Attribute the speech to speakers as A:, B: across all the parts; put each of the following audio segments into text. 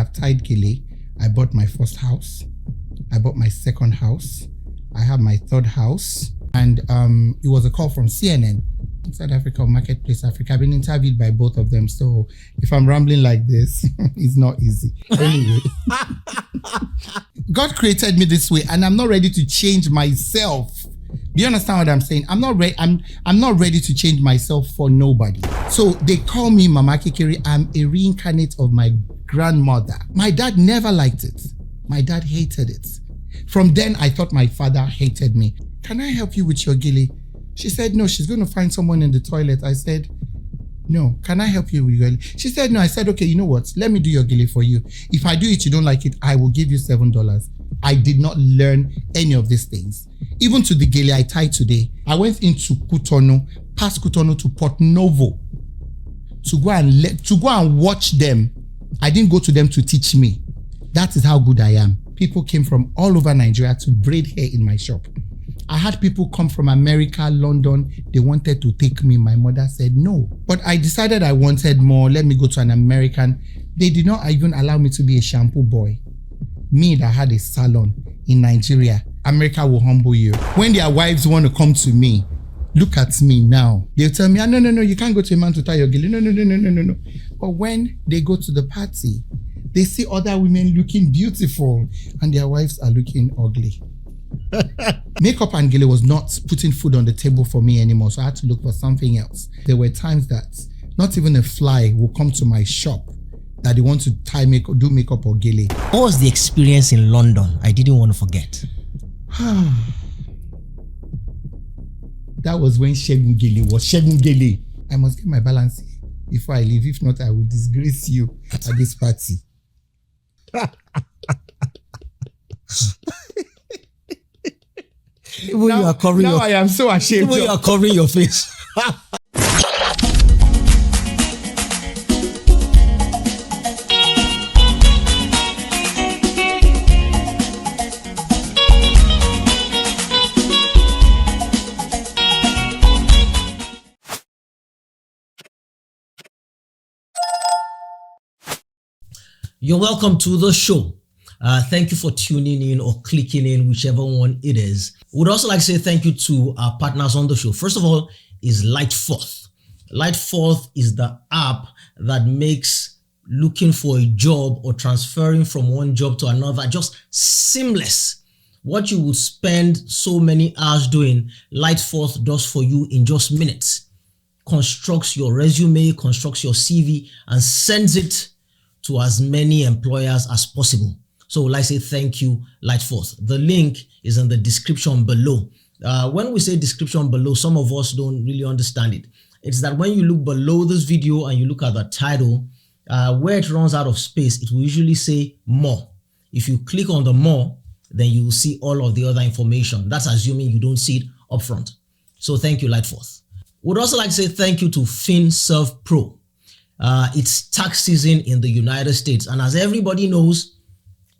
A: have tied Gele. I bought my first house. I bought my second house. I have my third house. And it was a call from CNN, South Africa, Marketplace Africa. I've been interviewed by both of them. So if I'm rambling like this, it's not easy. Anyway, God created me this way and I'm not ready to change myself. Do you understand what I'm saying? I'm not ready to change myself for nobody. So they call me Mama Kekere. I'm a reincarnate of my grandmother. My dad never liked it. My dad hated it. From then, I thought my father hated me. Can I help you with your Gele? She said, no, she's going to find someone in the toilet. I said, no, can I help you with your Gele? She said, no. I said, okay, you know what? Let me do your Gele for you. If I do it, you don't like it, I will give you $7. I did not learn any of these things. Even to the Gele I tied today, I went into Cotonou, past Cotonou to Port Novo to go and watch them. I didn't go to them to teach me. That is how good I am. People came from all over Nigeria to braid hair in my shop. I had people come from America, London. They wanted to take me. My mother said no. But I decided I wanted more. Let me go to an American. They did not even allow me to be a shampoo boy. Me that had a salon in Nigeria. America will humble you. When their wives want to come to me, look at me now. They'll tell me, no, you can't go to a man to tie your Gele. No. But when they go to the party, they see other women looking beautiful and their wives are looking ugly. Makeup and Gele was not putting food on the table for me anymore, so I had to look for something else. There were times that not even a fly will come to my shop that they want to do makeup or Gele.
B: What was the experience in London? I didn't want to forget.
A: That was when Segun Gele was Segun Gele. I must get my balance before I leave. If not, I will disgrace you at this party. Now I am so ashamed.
B: When you are covering your face. You're welcome to the show. Thank you for tuning in or clicking in, whichever one it is. Would also like to say thank you to our partners on the show. First of all is Lightforth. Lightforth is the app that makes looking for a job or transferring from one job to another just seamless. What you would spend so many hours doing, Lightforth does for you in just minutes. Constructs your resume, constructs your CV, and sends it to as many employers as possible. So let's say thank you, Lightforth. The link is in the description below. When we say description below, some of us don't really understand it. It's that when you look below this video and you look at the title, where it runs out of space, it will usually say more. If you click on the more, then you will see all of the other information. That's assuming you don't see it up front. So thank you, Lightforth. Would also like to say thank you to FinServe Pro. It's tax season in the United States. And as everybody knows,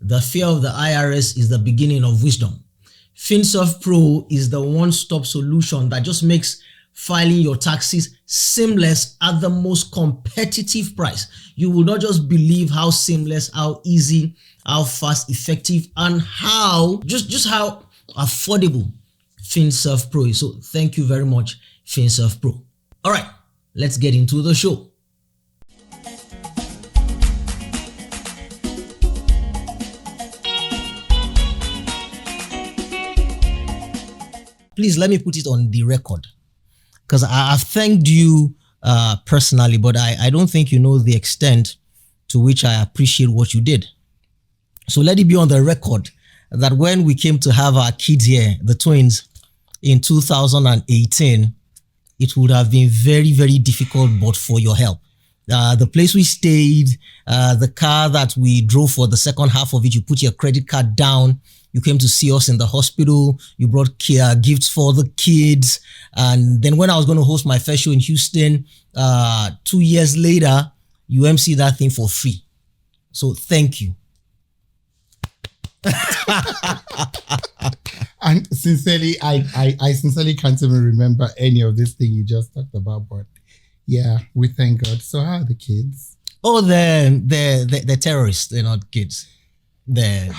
B: the fear of the IRS is the beginning of wisdom. FinServe Pro is the one-stop solution that just makes filing your taxes seamless at the most competitive price. You will not just believe how seamless, how easy, how fast, effective, and how just how affordable FinServe Pro is. So thank you very much, FinServe Pro. All right, let's get into the show. Please let me put it on the record, because I've thanked you personally, but I don't think you know the extent to which I appreciate what you did. So let it be on the record that when we came to have our kids here, the twins, in 2018, it would have been very, very difficult but for your help. The place we stayed, the car that we drove for the second half of it, you put your credit card down. You came to see us in the hospital. You brought gifts for the kids. And then when I was going to host my first show in Houston, 2 years later, you MC that thing for free. So thank you.
A: And sincerely, I sincerely can't even remember any of this thing you just talked about. But yeah, we thank God. So how are the kids?
B: Oh, the terrorists, they're not kids. They're.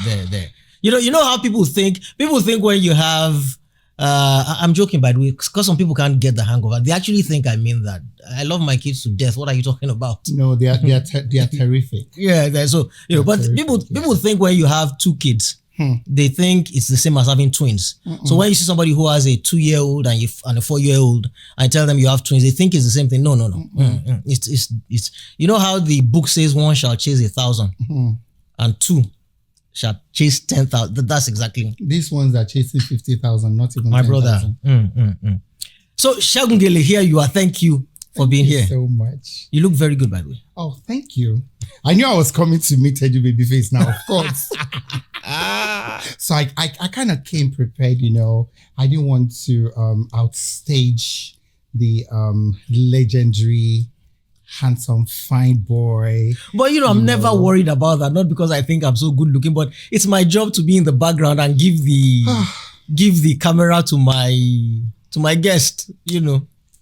B: You know how people think when you have I'm joking, by the way, because some people can't get the hang of it. They actually think I mean that. I love my kids to death. What are you talking about?
A: No, they are terrific.
B: Yeah, so but
A: terrific,
B: people think when you have two kids, they think it's the same as having twins. So when you see somebody who has a 2-year-old and a 4-year-old, and tell them you have twins, they think it's the same thing. No. It's you know how the book says one shall chase 1,000 and two shall chase 10,000. That's exactly
A: these ones are chasing 50,000, not even
B: my
A: 10,000.
B: brother. So Segun Gele, here you are. Thank you for being here.
A: So much.
B: You look very good, by the way.
A: Oh, thank you. I knew I was coming to meet Edu Babyface now, of course. So I kind of came prepared, you know. I didn't want to outstage the legendary, handsome, fine boy.
B: But I'm never worried about that. Not because I think I'm so good looking, but it's my job to be in the background and give the camera to my guest.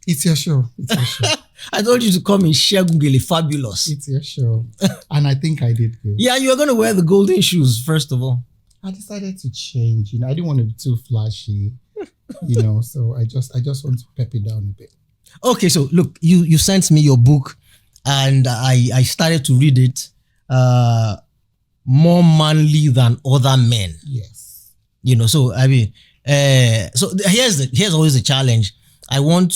A: It's your show. It's your show.
B: I told you to come in Segun Gele fabulous.
A: It's your show. And I think I did good.
B: Yeah, you're going to wear the golden shoes, first of all.
A: I decided to change. I didn't want to be too flashy, so I just want to pep it down a bit.
B: Okay, so look, you sent me your book and I started to read it. More manly than other men.
A: Yes.
B: So I mean, so here's always the challenge. I don't want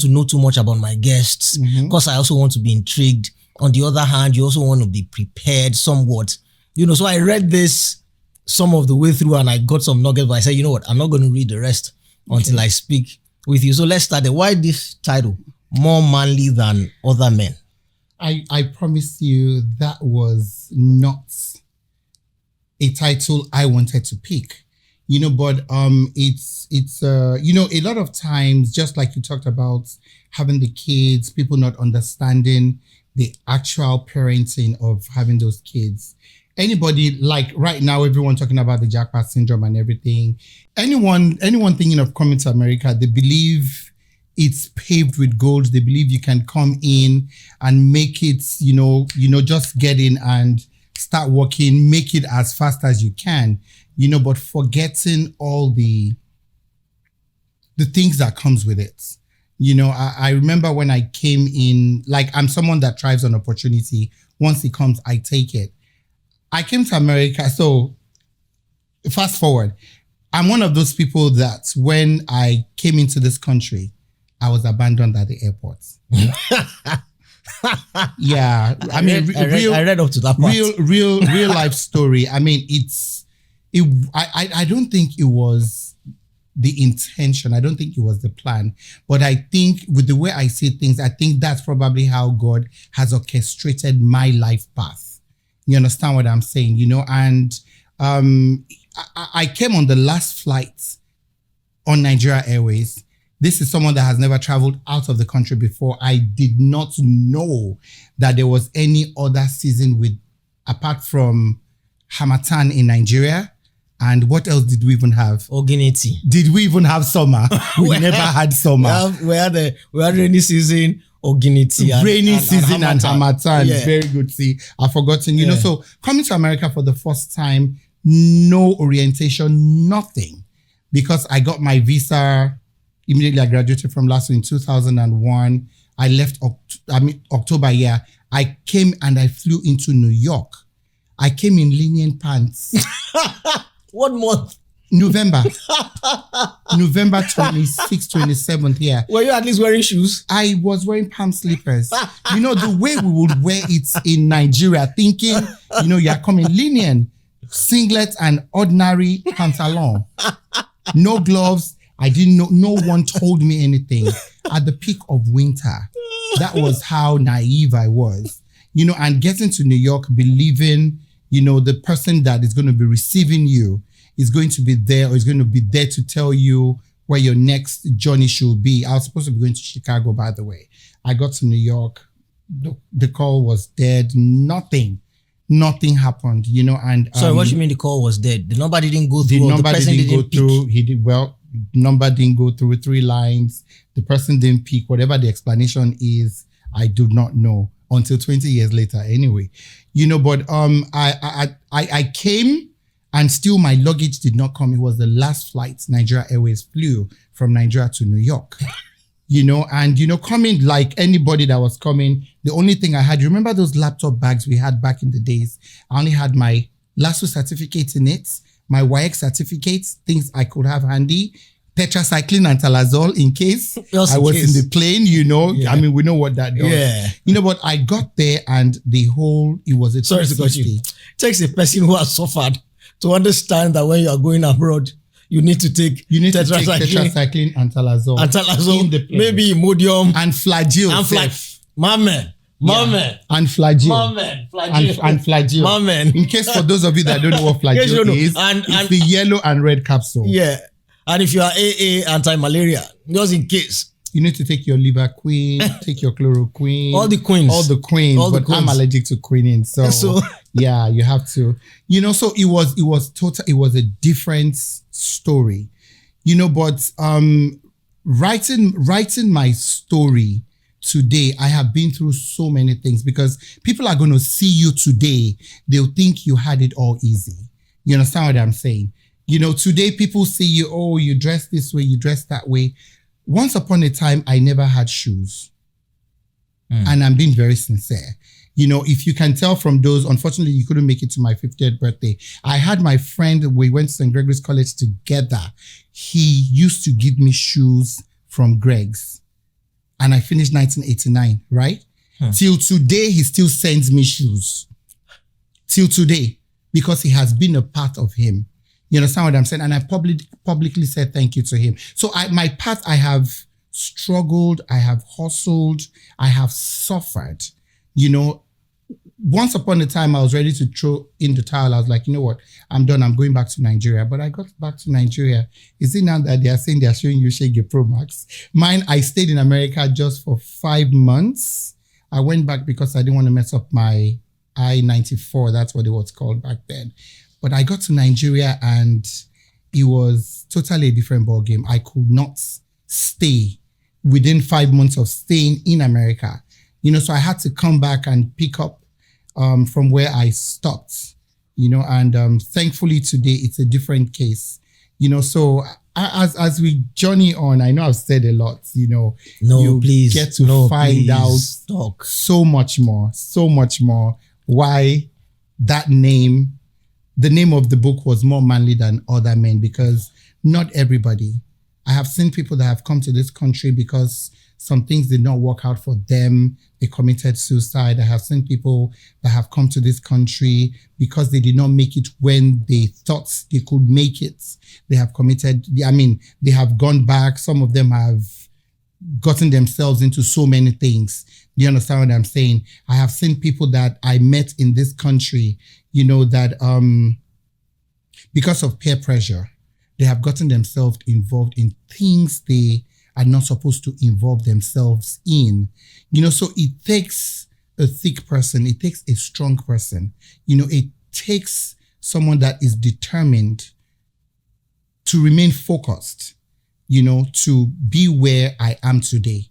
B: to know too much about my guests because I also want to be intrigued. On the other hand, you also want to be prepared somewhat. So I read this some of the way through and I got some nuggets, but I said, you know what, I'm not going to read the rest until I speak with you. So let's start there. Why this title? More manly than other men.
A: I promise you that was not a title I wanted to pick. But it's a lot of times, just like you talked about having the kids, people not understanding the actual parenting of having those kids. Anybody, like right now, everyone talking about the jackpot syndrome and everything. Anyone thinking of coming to America, they believe it's paved with gold. They believe you can come in and make it, just get in and start working, make it as fast as you can, but forgetting all the things that comes with it. I remember when I came in, like I'm someone that thrives on opportunity. Once it comes, I take it. I came to America. So fast forward, I'm one of those people that when I came into this country, I was abandoned at the airport. Yeah. I read up to that part. Real life story. I mean, I don't think it was the intention. I don't think it was the plan. But I think with the way I see things, I think that's probably how God has orchestrated my life path. You understand what I'm saying? And I came on the last flight on Nigeria Airways. This is someone that has never traveled out of the country before. I did not know that there was any other season apart from Harmattan in Nigeria. And what else did we even have?
B: Oginiti.
A: Did we even have summer? We never had summer.
B: We had rainy season, Oginiti.
A: Rainy season and Harmattan.
B: Yeah.
A: Very good. See, I've forgotten. So coming to America for the first time, no orientation, nothing. Because I got my visa immediately. I graduated from LASU in 2001. I left October. Yeah. I came and I flew into New York. I came in linen pants.
B: What month?
A: November 26th, 27th. Yeah.
B: Were you at least wearing shoes?
A: I was wearing palm slippers. The way we would wear it in Nigeria, thinking, you're coming linen, singlet and ordinary pantalon. No gloves. I didn't know. No one told me anything. At the peak of winter, that was how naive I was. And getting to New York, believing, the person that is going to be receiving you is going to be there or is going to be there to tell you where your next journey should be. I was supposed to be going to Chicago, by the way. I got to New York. The call was dead. Nothing happened, and...
B: Sorry, what do you mean the call was dead? The number didn't go through?
A: The number didn't go through. He did well. Number didn't go through 3 lines. The person didn't pick. Whatever the explanation is, I do not know. until 20 years later anyway. But I came and still my luggage did not come. It was the last flight Nigeria Airways flew from Nigeria to New York. Coming like anybody that was coming, the only thing I had, you remember those laptop bags we had back in the days? I only had my LASU certificate in it, my WAEC certificates, things I could have handy, tetracycline and talazole in case I was in the plane, Yeah. I mean, we know what that does.
B: Yeah.
A: But I got there and it was a
B: Sorry to cut you. It takes a person who has suffered to understand that when you are going abroad, you need to take
A: tetracycline and talazole.
B: In the plane. Maybe Imodium.
A: And flagyl. And flagyl. And flagyl. In case for those of you that don't know what flagyl is, it's the yellow and red capsule.
B: Yeah. And if you are AA anti-malaria, just in case.
A: You need to take your liverqueen, take your chloroquine.
B: All the queens.
A: I'm allergic to quinine. So yeah, you have to. So it was a different story. But writing my story today, I have been through so many things because people are going to see you today. They'll think you had it all easy. You understand what I'm saying? Today people see you, oh, you dress this way, you dress that way. Once upon a time, I never had shoes. And I'm being very sincere. If you can tell from those, unfortunately, you couldn't make it to my 50th birthday. I had my friend, we went to St. Gregory's College together. He used to give me shoes from Greg's. And I finished 1989, right? Till today, he still sends me shoes. Till today, because it has been a part of him. You understand what I'm saying? And I publicly said thank you to him. So my path, I have struggled, I have hustled, I have suffered. Once upon a time, I was ready to throw in the towel. I was like, you know what? I'm done. I'm going back to Nigeria. But I got back to Nigeria. Is it now that they are saying they are showing you Shege Pro Max? Mine, I stayed in America just for 5 months. I went back because I didn't want to mess up my I-94. That's what it was called back then. But I got to Nigeria and it was totally a different ballgame. I could not stay within 5 months of staying in America. So I had to come back and pick up from where I stopped, and thankfully today it's a different case. So as we journey on, I know I've said a lot,
B: please
A: get to find out so much more why that name, the name of the book was More Manly Than Other Men, because not everybody. I have seen people that have come to this country because some things did not work out for them. They committed suicide. I have seen people that have come to this country because they did not make it when they thought they could make it. They have they have gone back. Some of them have gotten themselves into so many things. Do you understand what I'm saying? I have seen people that I met in this country, that because of peer pressure, they have gotten themselves involved in things they are not supposed to involve themselves in. So it takes a thick person. It takes a strong person. It takes someone that is determined to remain focused, to be where I am today.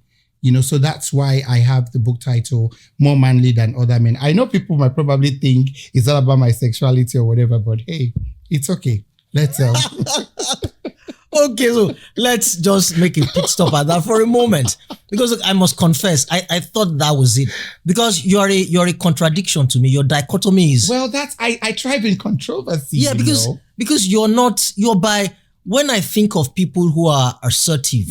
A: So that's why I have the book title, More Manly Than Other Men. I know people might probably think it's all about my sexuality or whatever, but hey, it's okay. Let's
B: Okay, so let's just make a pit stop at that for a moment. Because look, I must confess, I thought that was it. Because you're a contradiction to me. Your dichotomy is...
A: Well, I thrive in controversy.
B: Yeah, because when I think of people who are assertive,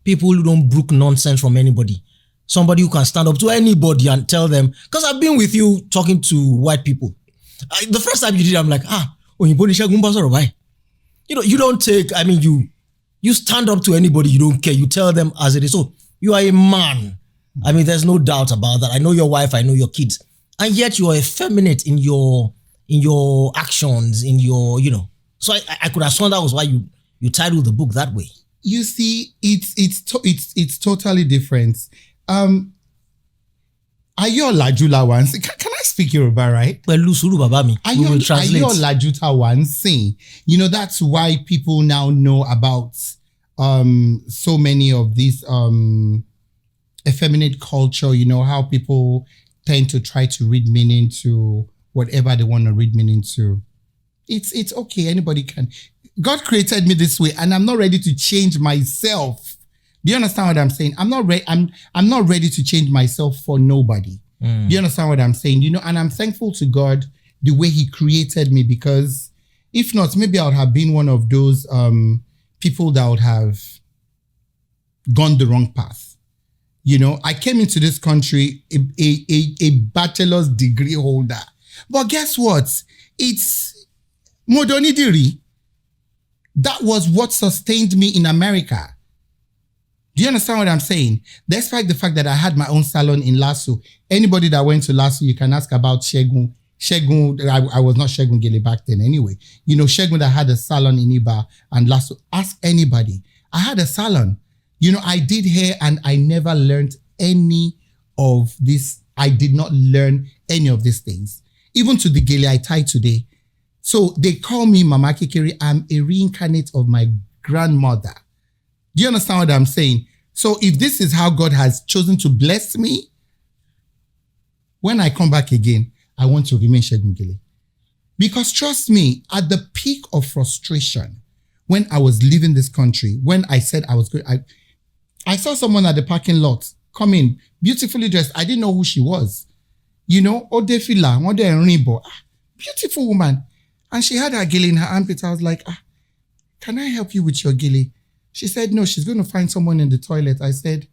B: people who don't brook nonsense from anybody, somebody who can stand up to anybody and tell them, because I've been with you talking to white people. The first time you did, I'm like, you don't take, you stand up to anybody, you don't care, you tell them as it is. So you are a man. There's no doubt about that. I know your wife, I know your kids. And yet you are effeminate in your actions, in your, So I could have sworn that was why you titled the book that way.
A: You see, it's totally different. Ayo Lajula once. Can I speak Yoruba, right?
B: Ayo
A: Lajuta once. That's why people now know about so many of these effeminate culture, how people tend to try to read meaning to whatever they want to read meaning to. It's okay. Anybody can. God created me this way, and I'm not ready to change myself. Do you understand what I'm saying? I'm not ready to change myself for nobody. Do you understand what I'm saying? And I'm thankful to God the way He created me, because if not, maybe I would have been one of those people that would have gone the wrong path. I came into this country a bachelor's degree holder. But guess what? It's Modonidiri. That was what sustained me in America. Do you understand what I'm saying? Despite the fact that I had my own salon in Lasso, anybody that went to Lasso, you can ask about Shegun. I was not Shegun Gele back then anyway. Shegun that had a salon in Iba and Lasso. Ask anybody. I had a salon. I did hair and I never learned any of this. I did not learn any of these things. Even to the Gele I tie today. So they call me Mama Kekere. I'm a reincarnate of my grandmother. Do you understand what I'm saying? So if this is how God has chosen to bless me, when I come back again, I want to remain Shegun Gele. Because trust me, at the peak of frustration, when I was leaving this country, when I said I was going, I saw someone at the parking lot come in, beautifully dressed. I didn't know who she was. Odefila, Rainbow, beautiful woman. And she had her gele in her armpit. I was like, can I help you with your gele? She said, no, she's going to find someone in the toilet. I said,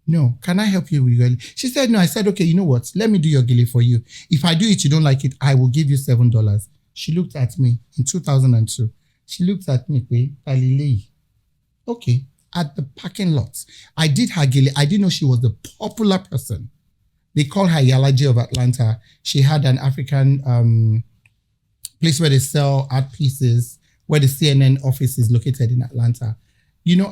A: no, can I help you with your gele? She said, no. I said, okay, you know what? Let me do your gele for you. If I do it, you don't like it, I will give you $7. She looked at me in 2002. She looked at me, okay, at the parking lot. I did her gele. I didn't know she was the popular person. They call her Yalaji of Atlanta. She had an African place where they sell art pieces, where the CNN office is located in Atlanta.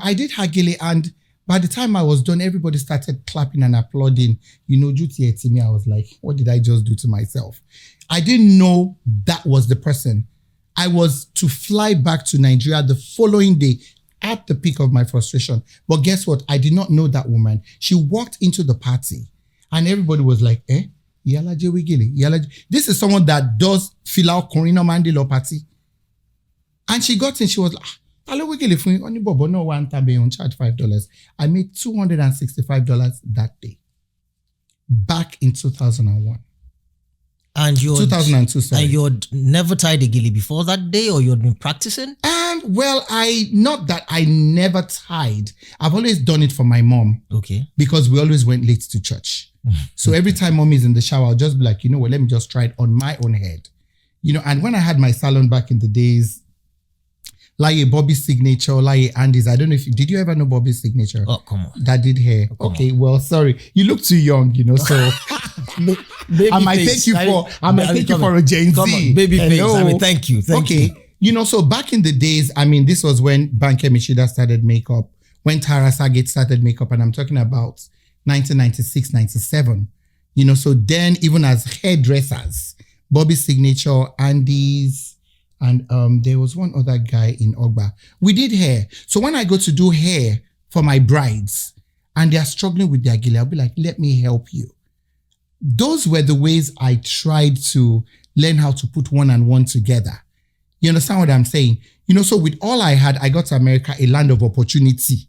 A: I did her gele, and by the time I was done, everybody started clapping and applauding. Juti Etimi, I was like, what did I just do to myself? I didn't know that was the person. I was to fly back to Nigeria the following day at the peak of my frustration. But guess what? I did not know that woman. She walked into the party and everybody was like, Yalaje Wigili, Yalaje. This is someone that does fill out Corina Mandela party. And she got in, she was like, hello, Wigili, for only Bobo, no one time on charge $5. I made $265 that day. Back in 2001.
B: And you
A: 2002, sorry.
B: And you'd never tied a gele before that day, or you'd been practicing?
A: Well, not that I never tied. I've always done it for my mom.
B: Okay.
A: Because we always went late to church. So every time mommy is in the shower, I'll just be like, you know what, let me just try it on my own head. And when I had my salon back in the days, like Bobby's signature, like Andy's. I don't know if did you ever know Bobby's signature?
B: Oh, come on.
A: That did hair. Okay, well, sorry. You look too young, so I might take you for a Gen Z.
B: Baby face. Thank you. Thank you.
A: So back in the days, this was when Banke Mishida started makeup, when Tara Saget started makeup, and I'm talking about 1996, 97. So then even as hairdressers, Bobby's signature, Andy's, and there was one other guy in Ogba. We did hair. So when I go to do hair for my brides and they are struggling with their gele, I'll be like, let me help you. Those were the ways I tried to learn how to put one and one together. You understand what I'm saying? So with all I had, I got to America, a land of opportunity.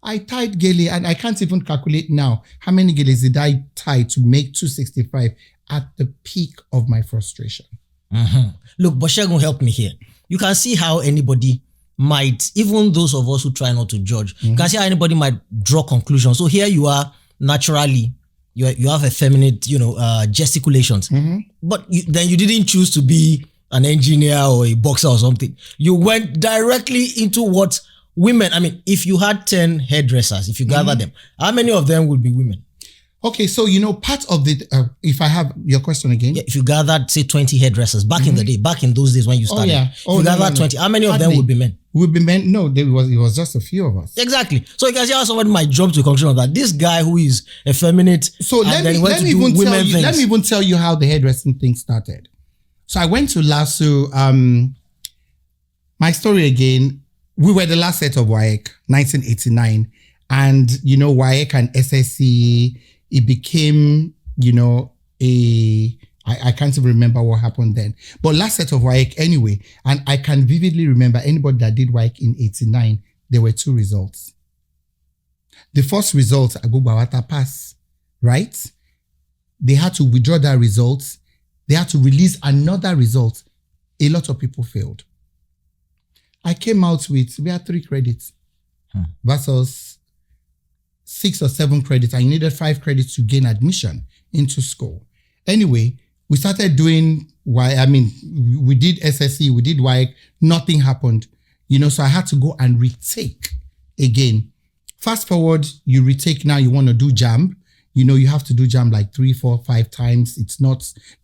A: I tied gele, and I can't even calculate now how many geles did I tie to make 265 at the peak of my frustration.
B: Mm-hmm. Look, Boshegun helped me here. You can see how anybody might, even those of us who try not to judge, you can see how anybody might draw conclusions. So here you are, naturally, you have effeminate, gesticulations. But then you didn't choose to be an engineer or a boxer or something. You went directly into what women, if you had 10 hairdressers, if you gather them, how many of them would be women?
A: Okay, so part of the, if I have your question again.
B: Yeah, if you gathered, say, 20 hairdressers back in the day, back in those days when you started. If you gathered 20, how many of them would be men?
A: Would be men? No, it was just a few of us.
B: Exactly. So you can see how somebody might jump to a conclusion of that. This guy who is effeminate.
A: So let me even tell you how the hairdressing thing started. So I went to Lasso. My story again, we were the last set of WAEC, 1989. And, WAEC and SSC, it became, I can't even remember what happened then. But last set of WAEC anyway, and I can vividly remember anybody that did WAEC in 89, there were 2 results. The first result, Agbogbo pass, right? They had to withdraw that result. They had to release another result. A lot of people failed. I came out with, we had 3 credits versus 6 or 7 credits. I needed 5 credits to gain admission into school. Anyway, we started doing, we did SSC, we did WAEC, nothing happened. So I had to go and retake again. Fast forward, you retake now, you want to do JAMB. You have to do JAMB like 3, 4, 5 times.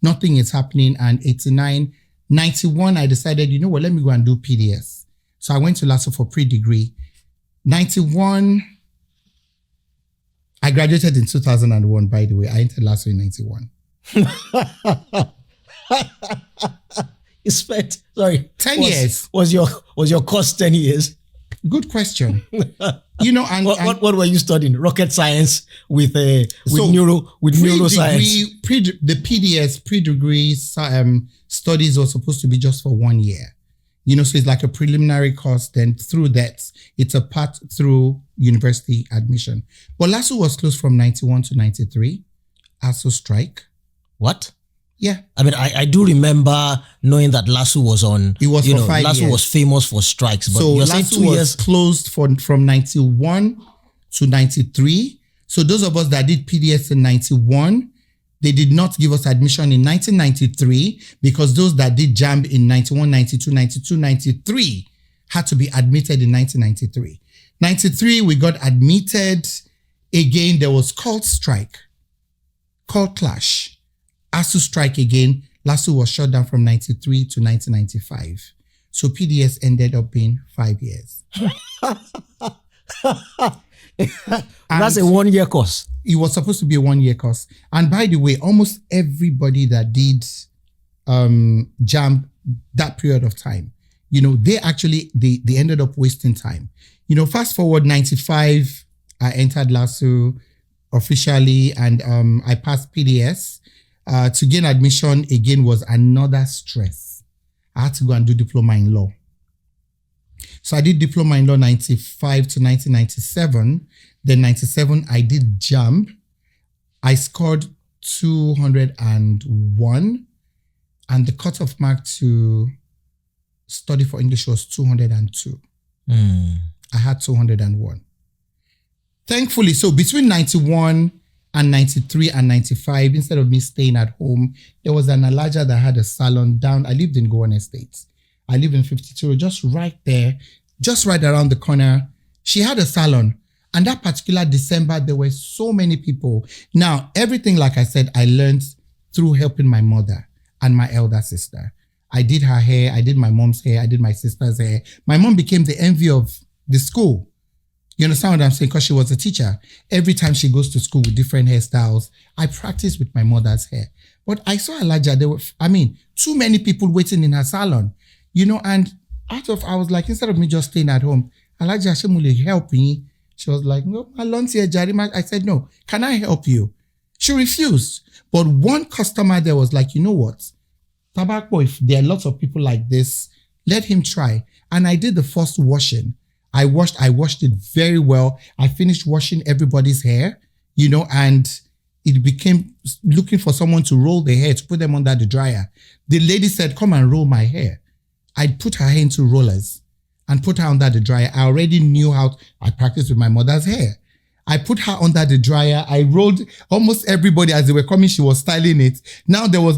A: Nothing is happening. And 89, 91, I decided, let me go and do PDS. So I went to LASU for pre-degree. 91, I graduated in 2001, by the way. I entered LASU in 91.
B: You spent 10
A: years.
B: Was your course 10 years?
A: Good question. And
B: what were you studying? Rocket science with neuroscience.
A: The PDS pre-degree studies were supposed to be just for 1 year. So it's like a preliminary course. Then through that, it's a path through university admission. But LASU was closed from 91 to 93. ASU strike.
B: What?
A: Yeah.
B: I do remember knowing that LASU was on.
A: It was for 5
B: LASU
A: years.
B: was famous for strikes. But
A: so
B: you're
A: LASU
B: saying 2
A: was
B: years
A: closed from 91 to 93. So those of us that did PDS in 91, they did not give us admission in 1993 because those that did JAMB in 91, 92, 92, 93 had to be admitted in 1993. 93, we got admitted. Again, there was called strike, called clash. ASU strike again. LASU was shut down from 93 to 1995. So PDS ended up being 5 years.
B: That's a 1 year course.
A: It was supposed to be a 1 year course. And by the way, almost everybody that did JAMB that period of time, they ended up wasting time. Fast forward 95, I entered LASU officially and I passed PDS. To gain admission again was another stress. I had to go and do diploma in law. So I did diploma in law 95 to 1997. Then 97, I did JAMB. I scored 201. And the cutoff mark to study for English was 202. I had 201. Thankfully, so between 91 and 93 and 95, instead of me staying at home, there was an Alaja that had a salon down. I lived in Gowan Estates. I lived in 52, just right there, just right around the corner. She had a salon. And that particular December, there were so many people. Now, everything, like I said, I learned through helping my mother and my elder sister. I did her hair. I did my mom's hair. I did my sister's hair. My mom became the envy of the school. You understand what I'm saying? Because she was a teacher. Every time she goes to school with different hairstyles, I practiced with my mother's hair. But I saw Alaja, there were, too many people waiting in her salon, and I was like, instead of me just staying at home, Alaja, Shemule, help me. She was like, no, Alonso, Jarima. I said, no, can I help you? She refused. But one customer there was like, you know what? Tobacco, if there are lots of people like this, let him try. And I did the first washing. I washed it very well. I finished washing everybody's hair, and it became looking for someone to roll their hair, to put them under the dryer. The lady said, come and roll my hair. I put her hair into rollers and put her under the dryer. I already knew how I practiced with my mother's hair. I put her under the dryer. I rolled almost everybody as they were coming. She was styling it. Now there was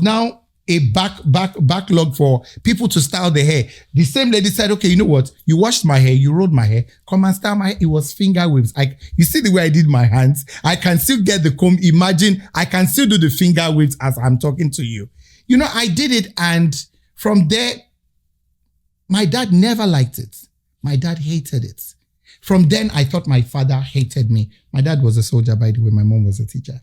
A: a backlog for people to style the hair. The same lady said, okay, you know what? You washed my hair, you rolled my hair, come and style my hair. It was finger waves. You see the way I did my hands? I can still get the comb. Imagine, I can still do the finger waves as I'm talking to you. I did it, and from there, my dad never liked it. My dad hated it. From then, I thought my father hated me. My dad was a soldier, by the way. My mom was a teacher.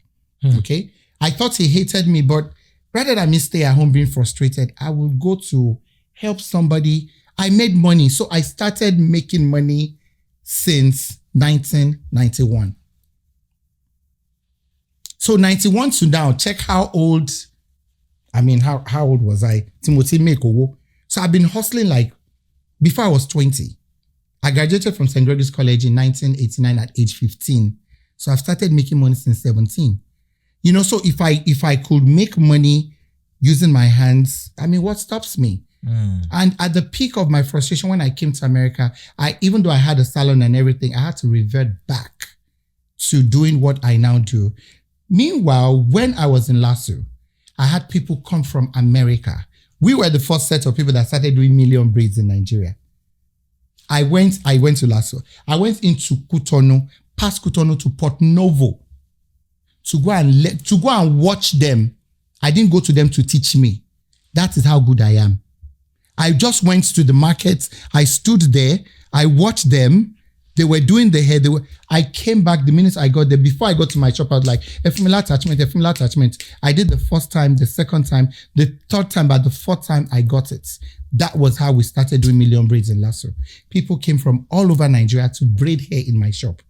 A: Okay? I thought he hated me, but rather than me stay at home being frustrated, I would go to help somebody. I made money. So I started making money since 1991. So 91 to now, check how old, how old was I? Timothy Mekowo. So I've been hustling like, before I was 20. I graduated from St. Gregory's College in 1989 at age 15. So I've started making money since 17. So if I could make money using my hands, what stops me? And at the peak of my frustration when I came to America, even though I had a salon and everything, I had to revert back to doing what I now do. Meanwhile, when I was in Lasso, I had people come from America. We were the first set of people that started doing million braids in Nigeria. I went to Lasso. I went into Cotonou, past Cotonou to Port Novo, to go and watch them. I didn't go to them to teach me. That is how good I am. I just went to the market. I stood there. I watched them. They were doing the hair. I came back the minute I got there. Before I got to my shop, I was like, ephemeral attachment. I did the first time, the second time, the third time, but the fourth time I got it. That was how we started doing million braids in Lasso. People came from all over Nigeria to braid hair in my shop.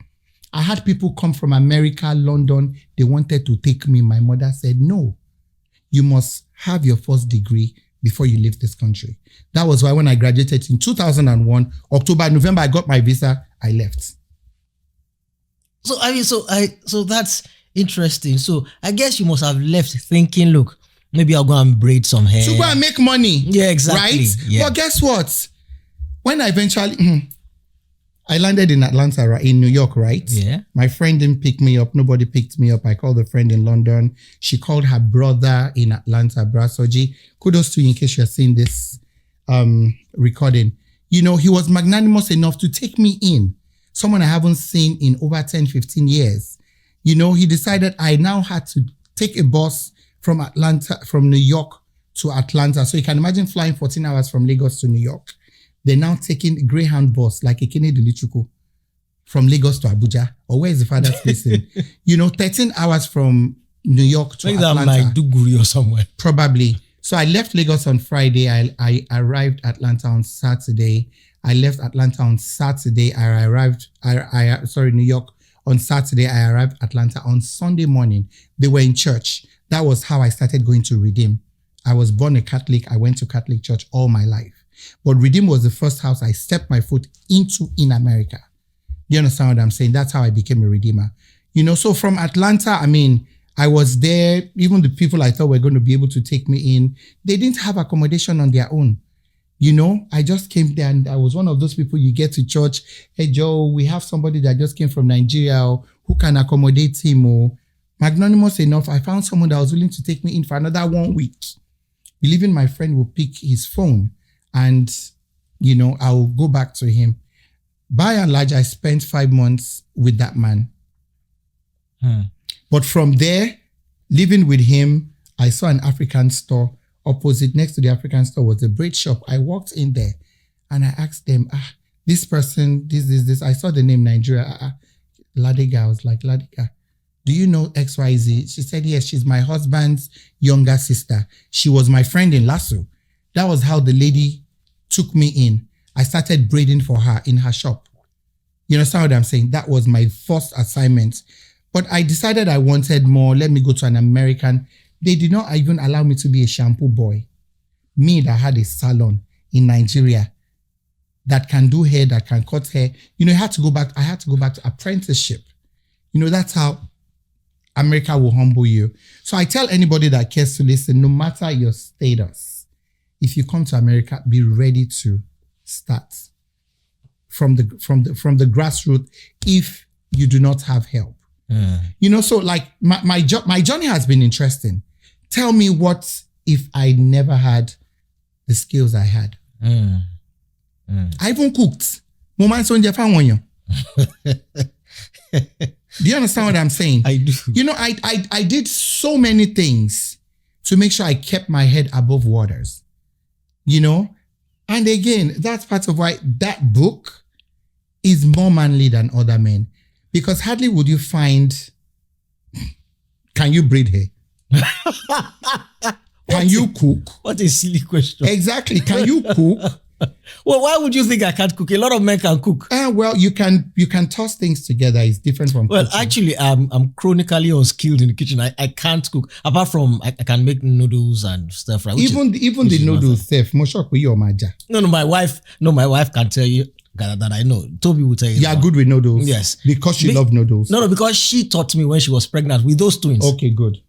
A: I had people come from America, London. They wanted to take me. My mother said, no, you must have your first degree before you leave this country. That was why when I graduated in 2001, November, I got my visa, I left.
B: So that's interesting. So I guess you must have left thinking, look, maybe I'll go and braid some hair.
A: To go and make money.
B: Yeah, exactly.
A: Right?
B: Yeah.
A: But guess what? When I eventually, I landed in Atlanta, right? In New York, right?
B: Yeah.
A: My friend didn't pick me up. Nobody picked me up. I called a friend in London. She called her brother in Atlanta, Brasoji. Kudos to you in case you're seeing this recording. He was magnanimous enough to take me in. Someone I haven't seen in over 10, 15 years. He decided I now had to take a bus from New York to Atlanta. So you can imagine flying 14 hours from Lagos to New York. They're now taking a Greyhound bus like a Kennedy Lichuku from Lagos to Abuja. Or where is the father's station? 13 hours from New York to Atlanta.
B: Like Maiduguri or somewhere.
A: Probably. So I left Lagos on Friday. I arrived Atlanta on Saturday. I left Atlanta on Saturday. New York on Saturday. I arrived Atlanta on Sunday morning. They were in church. That was how I started going to Redeem. I was born a Catholic. I went to Catholic church all my life. But Redeem was the first house I stepped my foot into in America. You understand what I'm saying? That's how I became a Redeemer. So from Atlanta, I was there. Even the people I thought were going to be able to take me in, they didn't have accommodation on their own. I just came there and I was one of those people you get to church. Hey, Joe, we have somebody that just came from Nigeria who can accommodate him. Or magnanimous enough, I found someone that was willing to take me in for another 1 week. Believing my friend will pick his phone and, I'll go back to him. By and large, I spent 5 months with that man. But from there, living with him, I saw an African store. Opposite, next to the African store was a braid shop. I walked in there and I asked them, this person, this. I saw the name Nigeria. Ladiga. I was like, Ladiga, do you know XYZ? She said, yes, she's my husband's younger sister. She was my friend in Lasso. That was how the lady took me in. I started braiding for her in her shop. You understand what I'm saying? That was my first assignment. But I decided I wanted more. Let me go to an American. They did not even allow me to be a shampoo boy. Me that had a salon in Nigeria that can do hair, that can cut hair. I had to go back to apprenticeship. That's how America will humble you. So I tell anybody that cares to listen, no matter your status, if you come to America, be ready to start from the grassroots if you do not have help. So like my journey has been interesting. Tell me what if I never had the skills I had. I even cooked. Do you understand what I'm saying?
B: I do.
A: I did so many things to make sure I kept my head above waters. And again, that's part of why that book is more manly than other men. Because hardly would you find, can you braid hair? Can you cook?
B: What a silly question.
A: Exactly. Can you cook?
B: Well, why would you think I can't cook? A lot of men can cook.
A: Well, you can toss things together. It's different from
B: Well,
A: cooking.
B: actually, I'm chronically unskilled in the kitchen. I can't cook. Apart from I can make noodles and stuff. Right?
A: Even the noodles safe.
B: No, my wife can tell you that I know. Toby will tell you.
A: You are good with noodles.
B: Yes.
A: Because you love noodles.
B: No, because she taught me when she was pregnant with those twins.
A: Okay, good.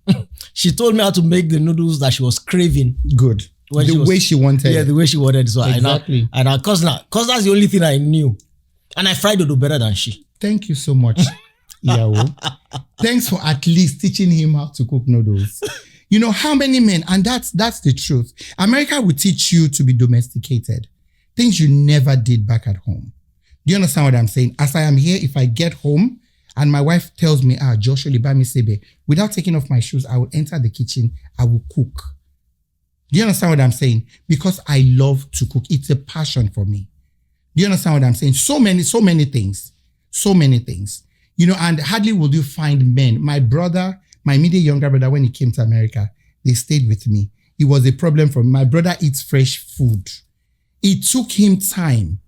B: She told me how to make the noodles that she was craving.
A: Good. The way she wanted.
B: Yeah, the way she wanted. So
A: exactly.
B: I now, cause that's the only thing I knew. And I tried to do better than she.
A: Thank you so much, Yahoo. Thanks for at least teaching him how to cook noodles. You know how many men, and that's the truth. America will teach you to be domesticated. Things you never did back at home. Do you understand what I'm saying? As I am here, if I get home and my wife tells me, Joshua Libami Sebe, without taking off my shoes, I will enter the kitchen, I will cook. Do you understand what I'm saying? Because I love to cook. It's a passion for me. Do you understand what I'm saying? So many things. So many things. You know, and hardly will you find men. My brother, my immediate younger brother, when he came to America, they stayed with me. It was a problem for me. My brother eats fresh food. It took him time.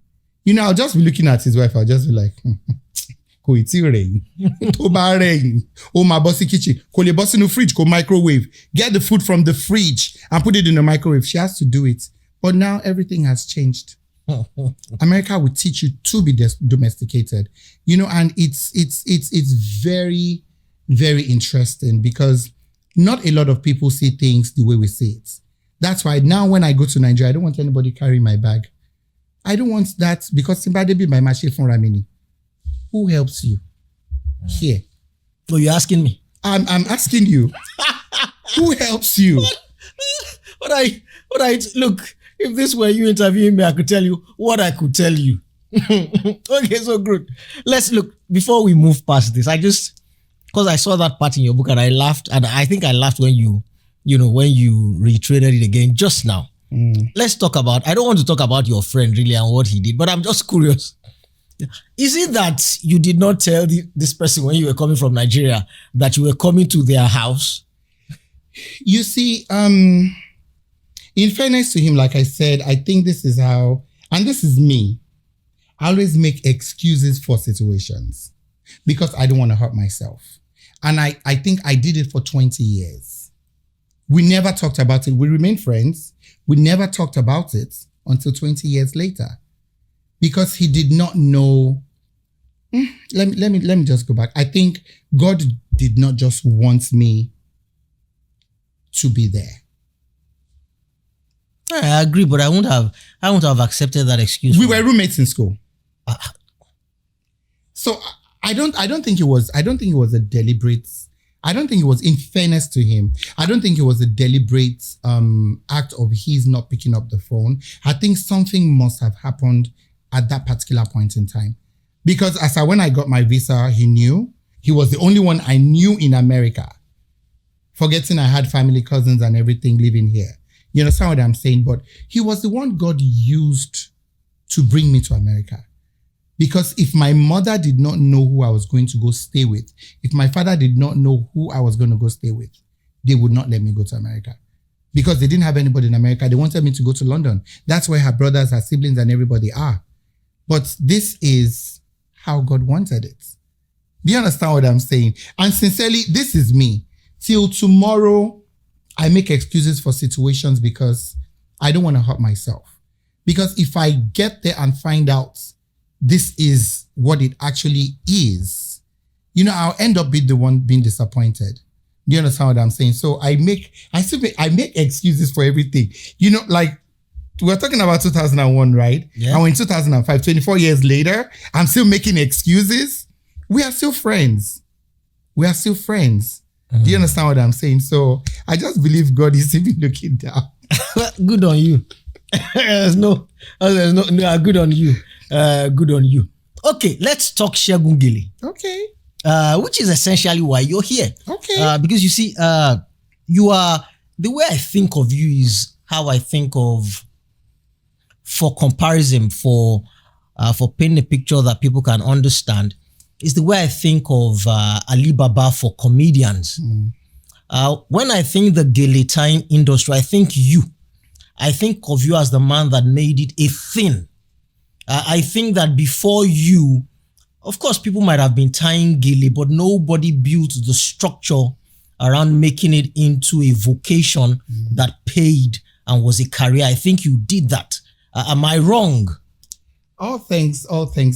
A: You know, I'll just be looking at his wife. I'll just be like, kò ì tí rain. Tó bá rain. Oh, my bossy kitchen. Kò lè bọ́ sínú fridge, kò microwave. Get the food from the fridge and put it in the microwave. She has to do it. But now everything has changed. America will teach you to be domesticated. You know, and it's very, very interesting because not a lot of people see things the way we see it. That's why now when I go to Nigeria, I don't want anybody carrying my bag. I don't want that because somebody be my mache from Ramini. Who helps you here?
B: Oh, you're asking me?
A: I'm asking you. Who helps you?
B: What I look, if this were you interviewing me, I could tell you what I could tell you. Okay, so good. Let's look, before we move past this, because I saw that part in your book and I laughed, and I think I laughed when you reiterated it again just now. Let's talk about, I don't want to talk about your friend really and what he did, but I'm just curious. Is it that you did not tell this person when you were coming from Nigeria that you were coming to their house?
A: You see, in fairness to him, like I said, I think this is how, and this is me, I always make excuses for situations because I don't want to hurt myself. And I think I did it for 20 years. We never talked about it. We remained friends. We never talked about it until 20 years later. Because he did not know. Let me just go back. I think God did not just want me to be there.
B: I agree, but I wouldn't have accepted that excuse.
A: We were roommates in school. So I don't think it was a deliberate. I don't think it was, in fairness to him, I don't think it was a deliberate act of his not picking up the phone. I think something must have happened at that particular point in time. Because when I got my visa, he knew. He was the only one I knew in America. Forgetting I had family, cousins and everything living here. You understand what I'm saying? But he was the one God used to bring me to America. Because if my mother did not know who I was going to go stay with, if my father did not know who I was going to go stay with, they would not let me go to America. Because they didn't have anybody in America. They wanted me to go to London. That's where her brothers, her siblings and everybody are. But this is how God wanted it. Do you understand what I'm saying? And sincerely, this is me. Till tomorrow, I make excuses for situations because I don't want to hurt myself. Because if I get there and find out this is what it actually is, you know, I'll end up being the one being disappointed. Do you understand what I'm saying? So I make excuses for everything. You know, like, we're talking about 2001, right?
B: Yeah.
A: And we're in 2005, 24 years later, I'm still making excuses. We are still friends. Do you understand what I'm saying? So I just believe God is even looking down.
B: Good on you. There's no, good on you. Good on you. Okay, let's talk Segun Gele.
A: Okay.
B: Which is essentially why you're here.
A: Okay.
B: Because you see, you are, the way I think of you is how I think of, for comparison, for painting a picture that people can understand, is the way I think of Alibaba for comedians. When I think the Gele time industry, I think you I think of you as the man that made it a thing. I think that before you, of course, people might have been tying Gele, but nobody built the structure around making it into a vocation that paid and was a career. I think you did that. Am I wrong?
A: All thanks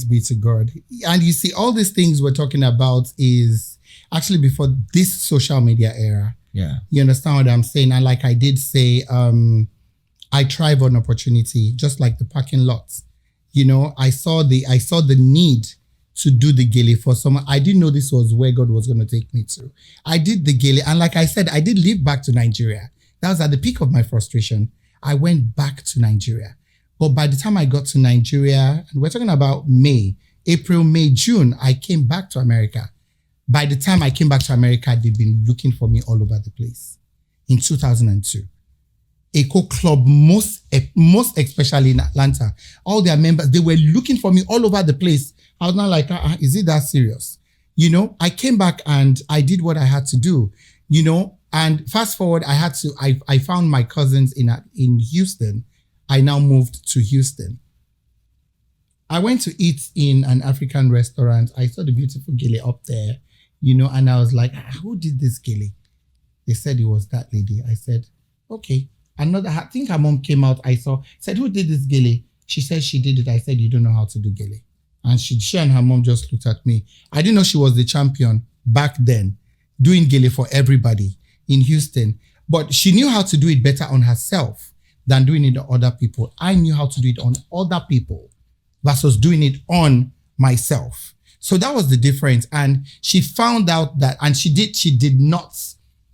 A: be to God. And you see, all these things we're talking about is actually before this social media era.
B: Yeah.
A: You understand what I'm saying? And like I did say, I thrive on opportunity, just like the parking lots. You know, I saw the need to do the Gele for someone. I didn't know this was where God was going to take me to. I did the Gele, and like I said, I did leave back to Nigeria. That was at the peak of my frustration. I went back to Nigeria. But by the time I got to Nigeria, and we're talking about April, May, June, I came back to America. By the time I came back to America, they'd been looking for me all over the place. In 2002. Eco Club, most especially in Atlanta, all their members, they were looking for me all over the place. I was not like, is it that serious? You know, I came back and I did what I had to do, you know, and fast forward, I found my cousins in Houston. I now moved to Houston. I went to eat in an African restaurant. I saw the beautiful Gele up there, you know, and I was like, who did this Gele? They said it was that lady. I said, okay. I think her mom came out. I said, who did this Gele? She said she did it. I said, you don't know how to do Gele. And she and her mom just looked at me. I didn't know she was the champion back then, doing Gele for everybody in Houston. But she knew how to do it better on herself than doing it on other people. I knew how to do it on other people versus doing it on myself. So that was the difference. And she found out that, and she did not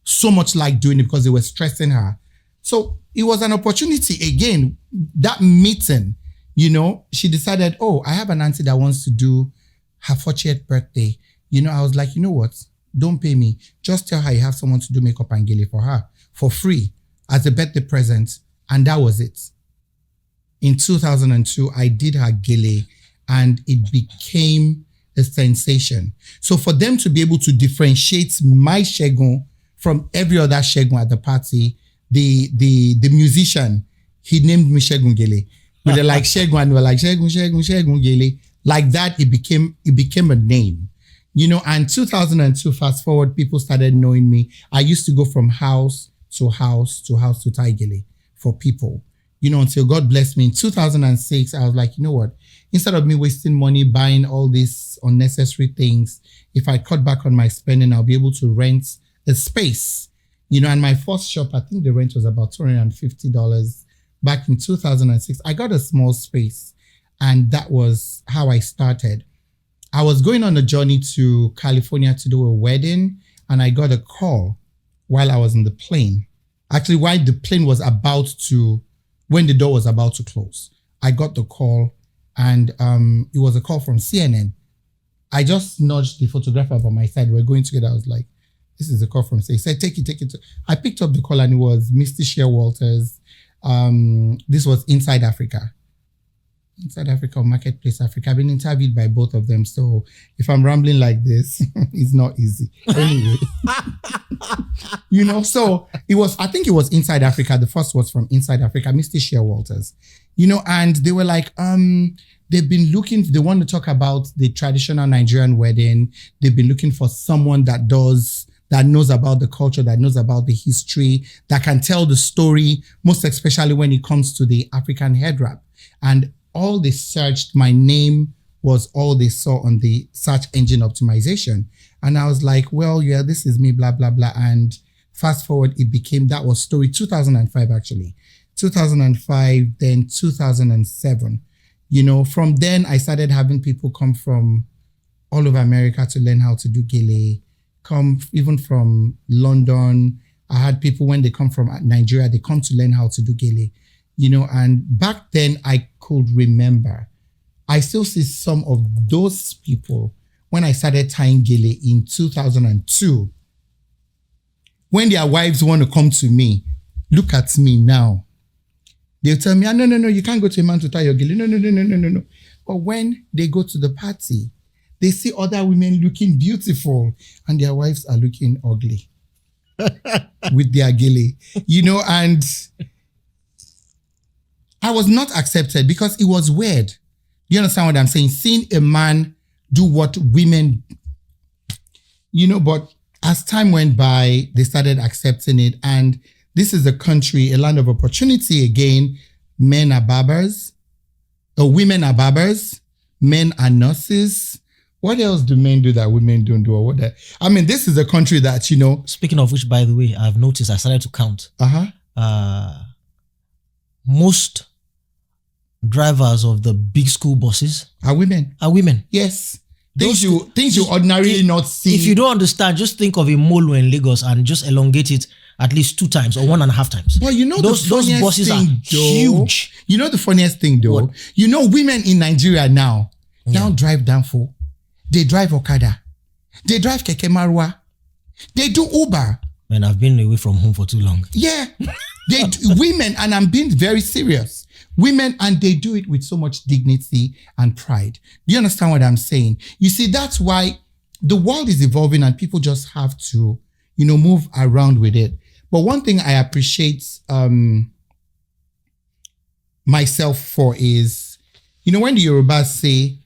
A: so much like doing it because they were stressing her. So it was an opportunity. Again, that meeting, you know, she decided, oh, I have an auntie that wants to do her 40th birthday. You know, I was like, you know what? Don't pay me. Just tell her you have someone to do makeup and Gele for her for free as a birthday present. And that was it. In 2002, I did her Gele and it became a sensation. So for them to be able to differentiate my Segun from every other Segun at the party, the musician, he named me Segun Gele. We were like Segun and we were like Segun Gele. Like that, it became a name. You know, and 2002, fast forward, people started knowing me. I used to go from house to house to house to tie Gele for people. You know, until God blessed me. In 2006, I was like, you know what? Instead of me wasting money buying all these unnecessary things, if I cut back on my spending, I'll be able to rent a space. You know, and my first shop, I think the rent was about $250 back in 2006. I got a small space and that was how I started. I was going on a journey to California to do a wedding and I got a call while I was in the plane. Actually, while the plane was when the door was about to close, I got the call and it was a call from CNN. I just nudged the photographer by my side. We're going together. I was like, this is a call from CNN. He said, take it. I picked up the call and it was Mr. Shea Walters. This was Inside Africa or Marketplace Africa. I've been interviewed by both of them. So if I'm rambling like this, it's not easy. Anyway, you know, so I think it was Inside Africa. The first was from Inside Africa, Mr. Shea Walters, you know, and they were like, they've been looking, they want to talk about the traditional Nigerian wedding. They've been looking for someone that knows about the culture, that knows about the history, that can tell the story, most especially when it comes to the African head wrap. And all they searched, my name was all they saw on the search engine optimization. And I was like, well, yeah, this is me, blah, blah, blah. And fast forward, that was story 2005, actually. 2005, then 2007. You know, from then I started having people come from all over America to learn how to do Gele, come even from London. I had people when they come from Nigeria, they come to learn how to do Gele, you know, and back then I could remember. I still see some of those people when I started tying Gele in 2002. When their wives want to come to me, look at me now. They'll tell me, no, you can't go to a man to tie your Gele. No. But when they go to the party, they see other women looking beautiful and their wives are looking ugly with their Gele, you know, and I was not accepted because it was weird. You understand what I'm saying? Seeing a man do what women, but as time went by, they started accepting it. And this is a country, a land of opportunity again. Men are barbers, or women are barbers, men are nurses. What else do men do that women don't do? Or what? I mean, this is a country that,
B: Speaking of which, by the way, I've noticed, I started to count. Most drivers of the big school buses
A: are women. Yes. Things you ordinarily not see.
B: If you don't understand, just think of a molo in Lagos and just elongate it at least 2 times or 1.5 times.
A: But
B: those buses are huge.
A: You know the funniest thing though? What? Women in Nigeria now drive Danfo. They drive Okada. They drive Keke Marwa. They do Uber.
B: Man, I've been away from home for too long.
A: Yeah. Women, and I'm being very serious. Women, and they do it with so much dignity and pride. Do you understand what I'm saying? You see, that's why the world is evolving and people just have to, move around with it. But one thing I appreciate myself for is, when the Yorubas say,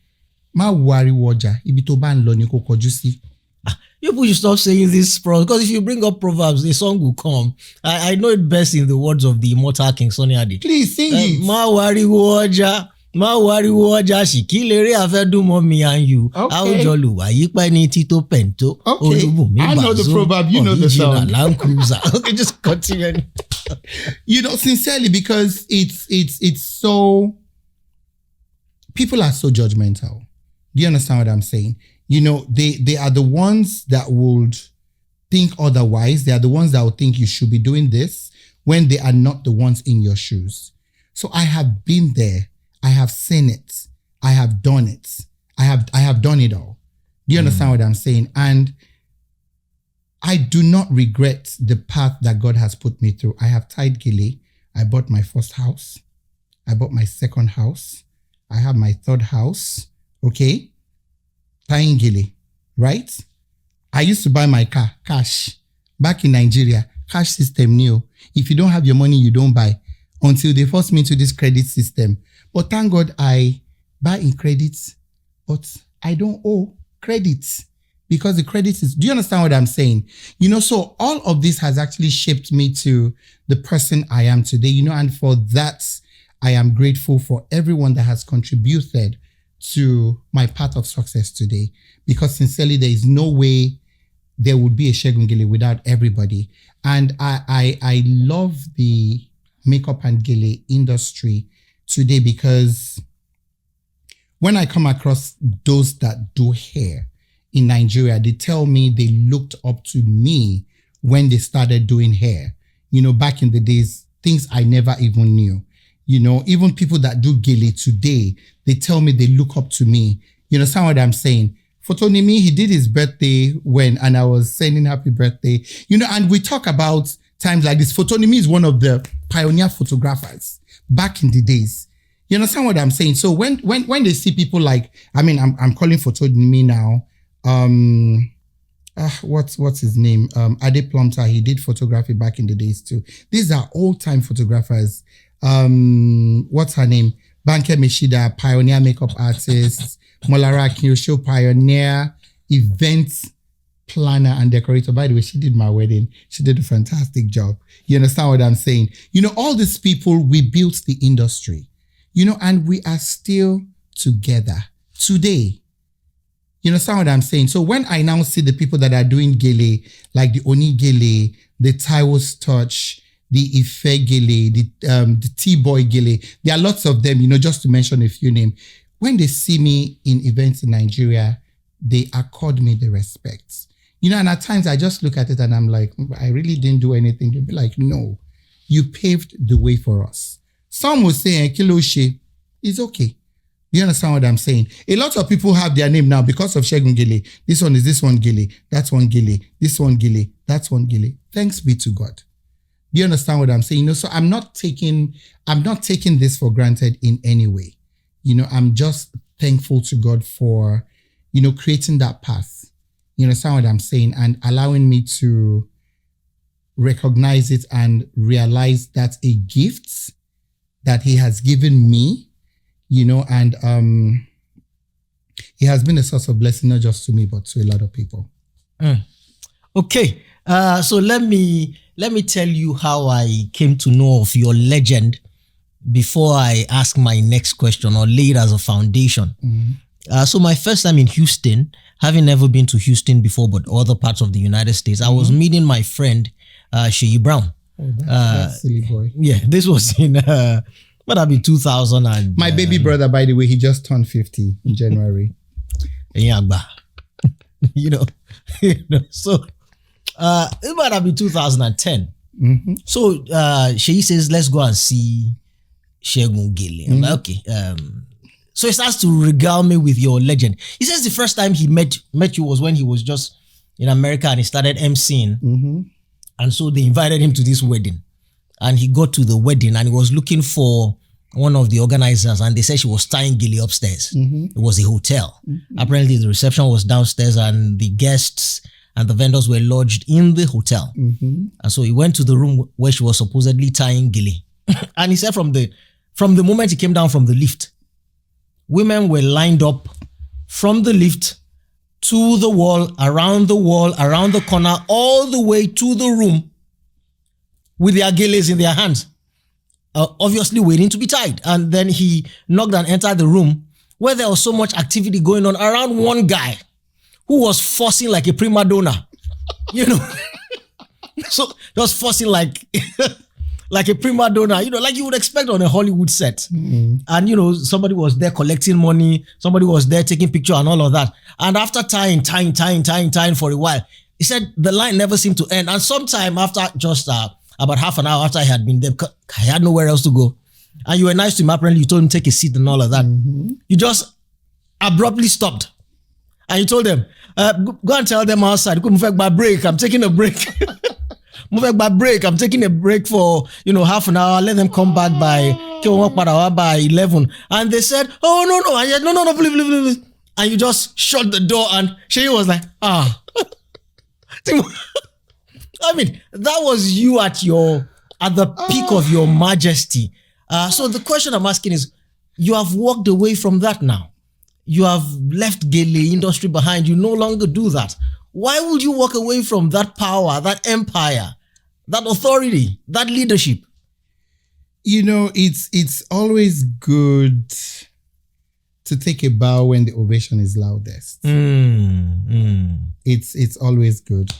A: Ma wari woja, ibi to ba nlo ni ko koju si.
B: You should stop saying this, because if you bring up Proverbs, the song will come. I know it best in the words of the immortal King Sunny Ade.
A: Please sing it.
B: Ma wari woja, shikilere afedu mo me and you. Aojolu wa yipa ni tito pento.
A: Okay. I know the proverb, you know the song.
B: Land Cruiser. Okay, just continue.
A: Sincerely, because it's so, people are so judgmental. Do you understand what I'm saying? They are the ones that would think otherwise. They are the ones that would think you should be doing this when they are not the ones in your shoes. So I have been there. I have seen it. I have done it. I have done it all. Do you understand what I'm saying? And I do not regret the path that God has put me through. I have tied Gele. I bought my first house. I bought my second house. I have my third house. Okay? Tying Gele, right? I used to buy my car, cash. Back in Nigeria, cash system new. If you don't have your money, you don't buy. Until they forced me into this credit system. But thank God I buy in credits, but I don't owe credit because the credit is, do you understand what I'm saying? So all of this has actually shaped me to the person I am today, and for that, I am grateful for everyone that has contributed to my path of success today, because sincerely, there is no way there would be a Segun Gele without everybody. And I love the makeup and Gele industry today, because when I come across those that do hair in Nigeria, they tell me they looked up to me when they started doing hair. Back in the days, things I never even knew. Even people that do Gele today, they tell me they look up to me. You understand what I'm saying? Fotonimi, he did his birthday and I was sending happy birthday. And we talk about times like this. Fotonimi is one of the pioneer photographers back in the days. You understand what I'm saying? So when they see people like, I'm calling Fotonimi now. What's his name? Ade Plumter, he did photography back in the days too. These are old-time photographers. What's her name? Banke Meshida, pioneer makeup artist. Molara Kinyosho, pioneer event planner and decorator. By the way, she did my wedding. She did a fantastic job. You understand what I'm saying? All these people, we built the industry, and we are still together today. You understand what I'm saying? So when I now see the people that are doing Gele, like the Oni Gele, the Taiwo's Touch, the Ife Gele, the T-Boy Gele, there are lots of them, just to mention a few names. When they see me in events in Nigeria, they accord me the respect. And at times I just look at it and I'm like, I really didn't do anything. They'll be like, no, you paved the way for us. Some will say, Kiloshe, it's okay. Do you understand what I'm saying? A lot of people have their name now because of Segun Gele. This one is this one Gele, that's one Gele, this one Gele, that's one Gele. Thanks be to God. Do you understand what I'm saying? So I'm not taking this for granted in any way. I'm just thankful to God for, creating that path. You understand what I'm saying? And allowing me to recognize it and realize that's a gift that he has given me, and he has been a source of blessing, not just to me, but to a lot of people.
B: Okay. So let me tell you how I came to know of your legend before I ask my next question or lay it as a foundation. So my first time in Houston, having never been to Houston before, but other parts of the United States, I was meeting my friend, Sheyi Brown.
A: Oh, that's silly boy.
B: Yeah, this was in, what have been 2000 and...
A: My baby brother, by the way, he just turned 50 in January.
B: Yeah, so it might have been 2010. So Sheyi says, let's go and see Segun Gele. I'm like, okay. So he starts to regale me with your legend. He says the first time he met you was when he was just in America and he started emceeing. And so they invited him to this wedding. And he got to the wedding and he was looking for one of the organizers, and they said she was tying Gele upstairs. It was a hotel. Apparently the reception was downstairs and the guests and the vendors were lodged in the hotel. And so he went to the room where she was supposedly tying Gele. And he said from the moment he came down from the lift, women were lined up from the lift to the wall, around the corner, all the way to the room with their geles in their hands, obviously waiting to be tied. And then he knocked and entered the room where there was so much activity going on around one guy who was fussing like a prima donna, so just fussing like like a prima donna, like you would expect on a Hollywood set. And somebody was there collecting money, somebody was there taking picture and all of that. And after tying for a while, he said the line never seemed to end. And sometime after just about half an hour after I had been there, I had nowhere else to go. And you were nice to him. Apparently you told him to take a seat and all of that. You just abruptly stopped. And you told them, go and tell them outside, move back by break. I'm taking a break. Move back by break. I'm taking a break for, half an hour. Let them come back by 11. And they said, oh, no. I said, no, please. And you just shut the door and she was like, I mean, that was you at the peak of your majesty. So the question I'm asking is, you have walked away from that now. You have left Gele industry behind. You no longer do that. Why would you walk away from that power, that empire, that authority, that leadership?
A: It's always good to take a bow when the ovation is loudest. It's always good.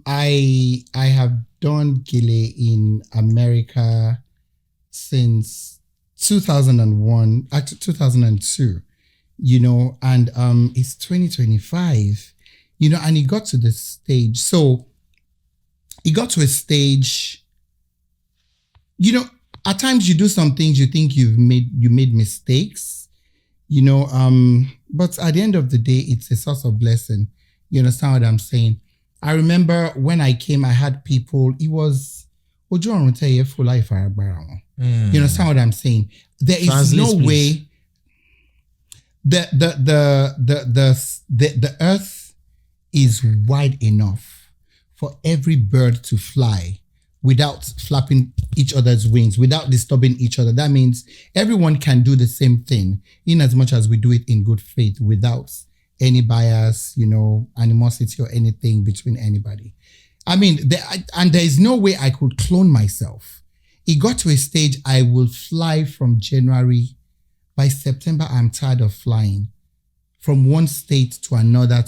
A: I have done Gele in America since 2001, actually 2002, and it's 2025, and it got to the stage. So it got to a stage, at times you do some things you think you made mistakes, but at the end of the day, it's a source of blessing. You understand what I'm saying? I remember when I came, I had people, it was, you understand what I'm saying? There is
B: Translate,
A: no
B: please.
A: way the earth is wide enough for every bird to fly without flapping each other's wings, without disturbing each other. That means everyone can do the same thing in as much as we do it in good faith without any bias, animosity or anything between anybody. I mean, there is no way I could clone myself. It got to a stage I will fly from January. By September, I'm tired of flying from one state to another,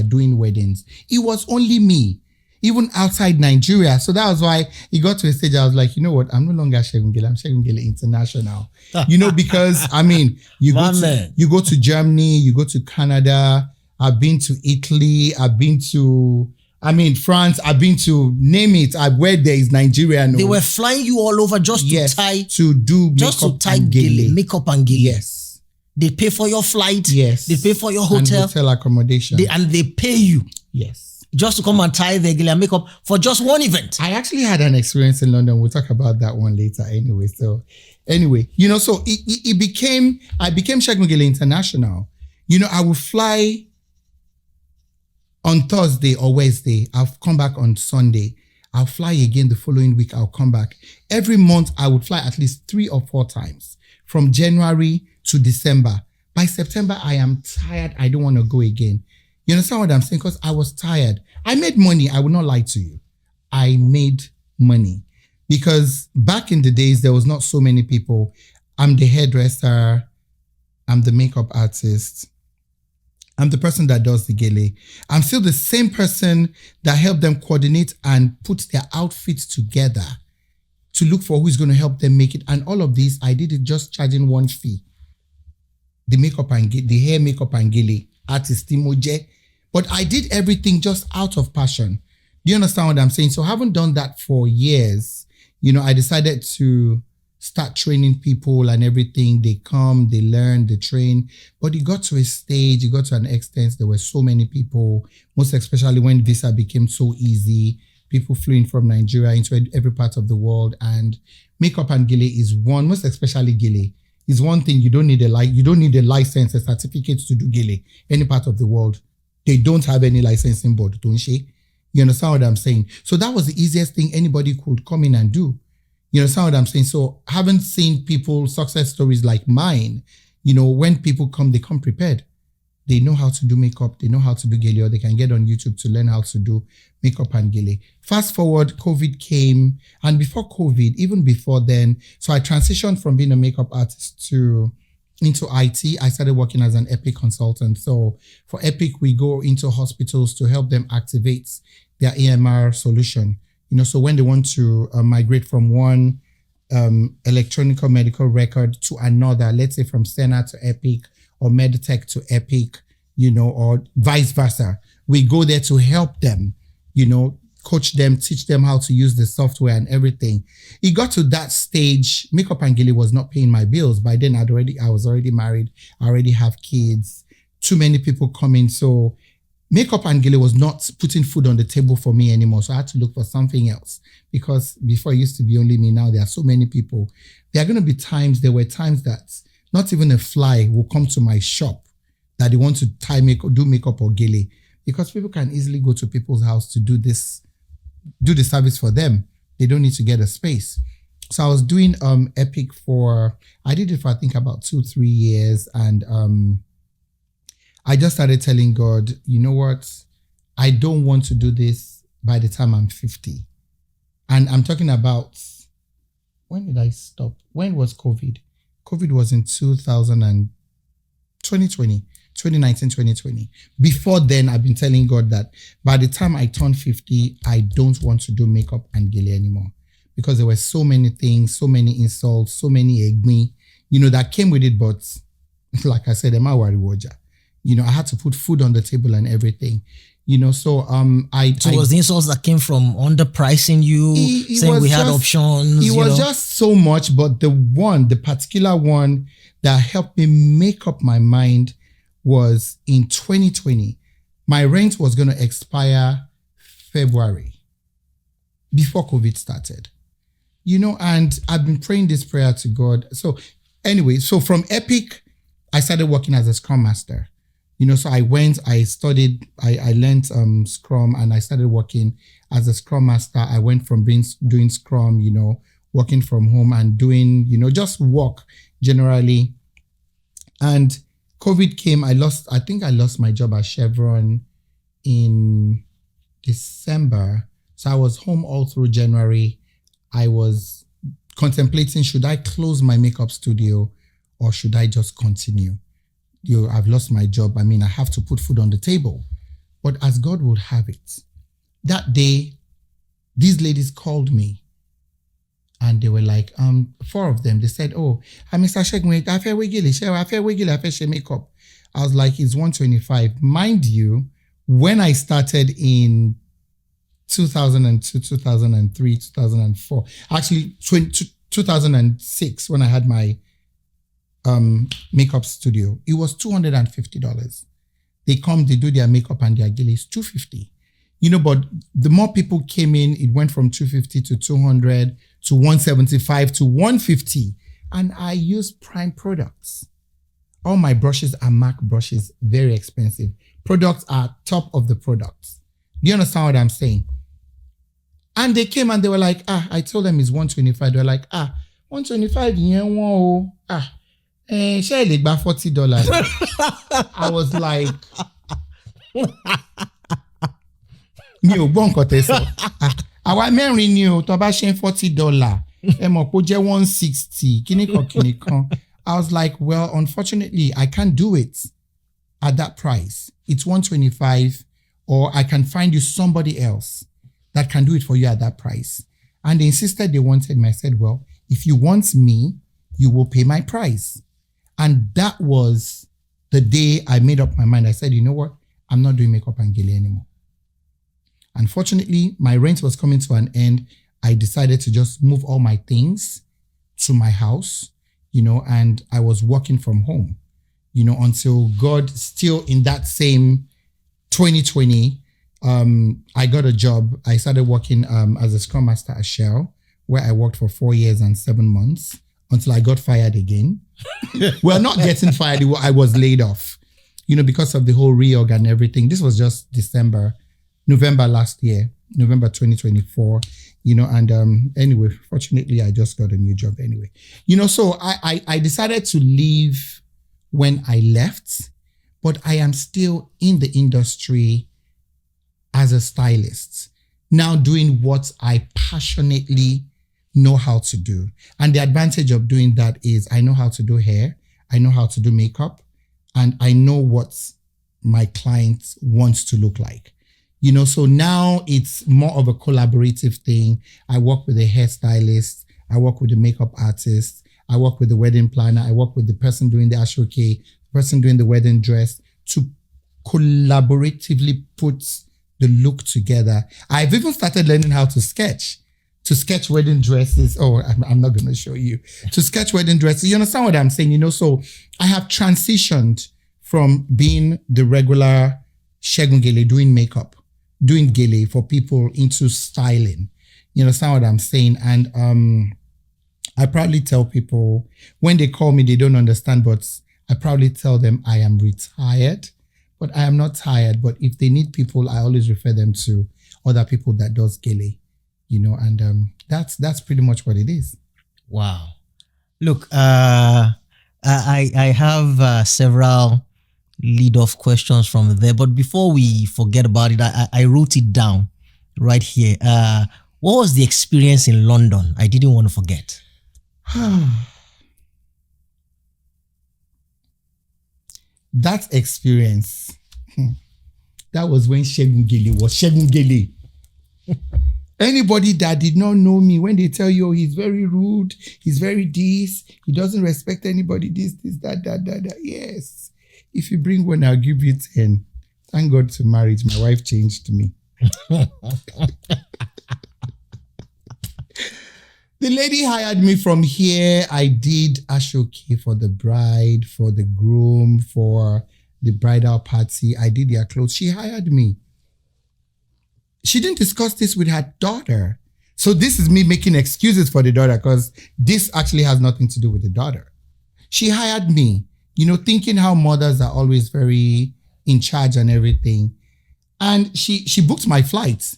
A: doing weddings. It was only me, even outside Nigeria. So that was why it got to a stage I was like, you know what? I'm no longer Segun Gele. I'm Segun Gele International. Because I mean, you go to Germany, you go to Canada. I've been to Italy. I've been to France. I've been to, name it. Where there is Nigeria.
B: They were flying you all over just
A: to do
B: makeup and Gele.
A: Yes.
B: They pay for your flight.
A: Yes.
B: They pay for your hotel.
A: And hotel accommodation.
B: And they pay you.
A: Yes.
B: Just to come and tie their Gele and makeup for just one event.
A: I actually had an experience in London. We'll talk about that one later anyway. So anyway, so I became Segun Gele International. I would fly on Thursday or Wednesday. I'll come back on Sunday. I'll fly again the following week. I'll come back. Every month, I would fly at least 3 or 4 times from January to December. By September, I am tired. I don't want to go again. You understand what I'm saying? Because I was tired. I made money. I will not lie to you. I made money because back in the days, there was not so many people. I'm the hairdresser. I'm the makeup artist. I'm the person that does the gele. I'm still the same person that helped them coordinate and put their outfits together to look for who's going to help them make it. And all of this, I did it just charging one fee. The makeup and the hair makeup and gele artist Timoje. But I did everything just out of passion. Do you understand what I'm saying? So I haven't done that for years. I decided to start training people and everything. They come, they learn, they train. But it got to a stage, it got to an extent, there were so many people, most especially when visa became so easy. People flew in from Nigeria into every part of the world. And makeup and gele is one, most especially gele, is one thing you don't need a license, a certificate to do gele. Any part of the world, they don't have any licensing board, don't they? You understand what I'm saying? So that was the easiest thing anybody could come in and do. You understand what I'm saying? So haven't seen people, success stories like mine, when people come, they come prepared. They know how to do makeup, they know how to do gele, or they can get on YouTube to learn how to do makeup and gele. Fast forward, COVID came, and before COVID, even before then, so I transitioned from being a makeup artist into IT. I started working as an Epic consultant. So for Epic, we go into hospitals to help them activate their EMR solution. So when they want to migrate from one electronic medical record to another, let's say from Senna to Epic or MedTech to Epic, or vice versa, we go there to help them, coach them, teach them how to use the software and everything. It got to that stage, makeup and gele was not paying my bills. By then, I was already married. I already have kids. Too many people coming. So makeup and gele was not putting food on the table for me anymore. So I had to look for something else because before it used to be only me. Now there are so many people. There were times that not even a fly will come to my shop that they want to do makeup or gele, because people can easily go to people's house to do the service for them. They don't need to get a space. So I was doing Epic I did it for I think about 2-3 years, and I just started telling God, you know what? I don't want to do this by the time I'm 50. And I'm talking about, when did I stop? When was COVID? COVID was in 2019, 2020. Before then, I've been telling God that by the time I turn 50, I don't want to do makeup and gele anymore, because there were so many things, so many insults, so many egmi, that came with it. But like I said, Emma Wariwoja. I had to put food on the table and everything, so So
B: was the insults that came from underpricing you, saying we had options?
A: It was just so much, but the particular one that helped me make up my mind was in 2020. My rent was going to expire February, before COVID started, and I've been praying this prayer to God. So anyway, from Epic, I started working as a Scrum Master. So I studied, I learned Scrum, and I started working as a Scrum Master. I went from doing Scrum, working from home and doing, just work generally. And COVID came. I think I lost my job at Chevron in December. So I was home all through January. I was contemplating, should I close my makeup studio or should I just continue? I've lost my job. I have to put food on the table. But as God would have it, that day, these ladies called me and they were like, 4 of them. They said, oh, Mr. Shegwe, I feel makeup. I was like, it's 125. Mind you, when I started in 2002, 2003, 2004, actually 2006, when I had my makeup studio, it was $250. They come, they do their makeup and their gele is $250. But the more people came in, it went from $250 to $200 to $175 to $150. And I use prime products. All my brushes are MAC brushes, very expensive. Products are top of the products. Do you understand what I'm saying? And they came and they were like, I told them it's 125. They were like, 125 yen won o. Share le gba $40. I was like, mi ò gbọ́ nǹkan tẹ́ sọ. Àwa mẹ́rin ni o, tó bá ṣe $40. Ẹ mọ̀ pé ó jẹ́ 160. Kíní kan. I was like, well, unfortunately, I can't do it at that price. It's 125, or I can find you somebody else that can do it for you at that price. And they insisted they wanted me. I said, well, if you want me, you will pay my price. And that was the day I made up my mind. I said, you know what? I'm not doing makeup and Gele anymore. Unfortunately, my rent was coming to an end. I decided to just move all my things to my house, and I was working from home, until God, still in that same 2020, I got a job. I started working as a Scrum Master at Shell, where I worked for 4 years and 7 months until I got fired again. Well, not getting fired, I was laid off, because of the whole reorg and everything. This was just November last year, November 2024, and anyway, fortunately, I just got a new job anyway. So I decided to leave when I left, but I am still in the industry as a stylist, now doing what I passionately know how to do. And the advantage of doing that is I know how to do hair, I know how to do makeup, and I know what my client wants to look like. So now it's more of a collaborative thing. I work with a hairstylist, I work with the makeup artist, I work with the wedding planner, I work with the person doing the ashoke, the person doing the wedding dress, to collaboratively put the look together. I've even started learning how to sketch wedding dresses. Oh, I'm not going to show you. To sketch wedding dresses. You understand what I'm saying? So I have transitioned from being the regular Segun Gele doing makeup, doing Gele for people, into styling. You understand what I'm saying? And I proudly tell people, when they call me, they don't understand, but I proudly tell them I am retired, but I am not tired. But if they need people, I always refer them to other people that does Gele, and that's pretty much what it is.
B: Wow. Look, I have several lead-off questions from there, but before we forget about it, I wrote it down right here. What was the experience in London? I didn't want to forget.
A: That experience, that was when Segun Gele was Segun Gele. Anybody that did not know me, when they tell you, oh, he's very rude, he's very this, he doesn't respect anybody, this, that. Yes. If you bring one, I'll give you 10. Thank God to marriage. My wife changed me. The lady hired me from here. I did ashoke for the bride, for the groom, for the bridal party. I did their clothes. She hired me. She didn't discuss this with her daughter. So this is me making excuses for the daughter, because this actually has nothing to do with the daughter. She hired me, thinking how mothers are always very in charge and everything. And she booked my flights.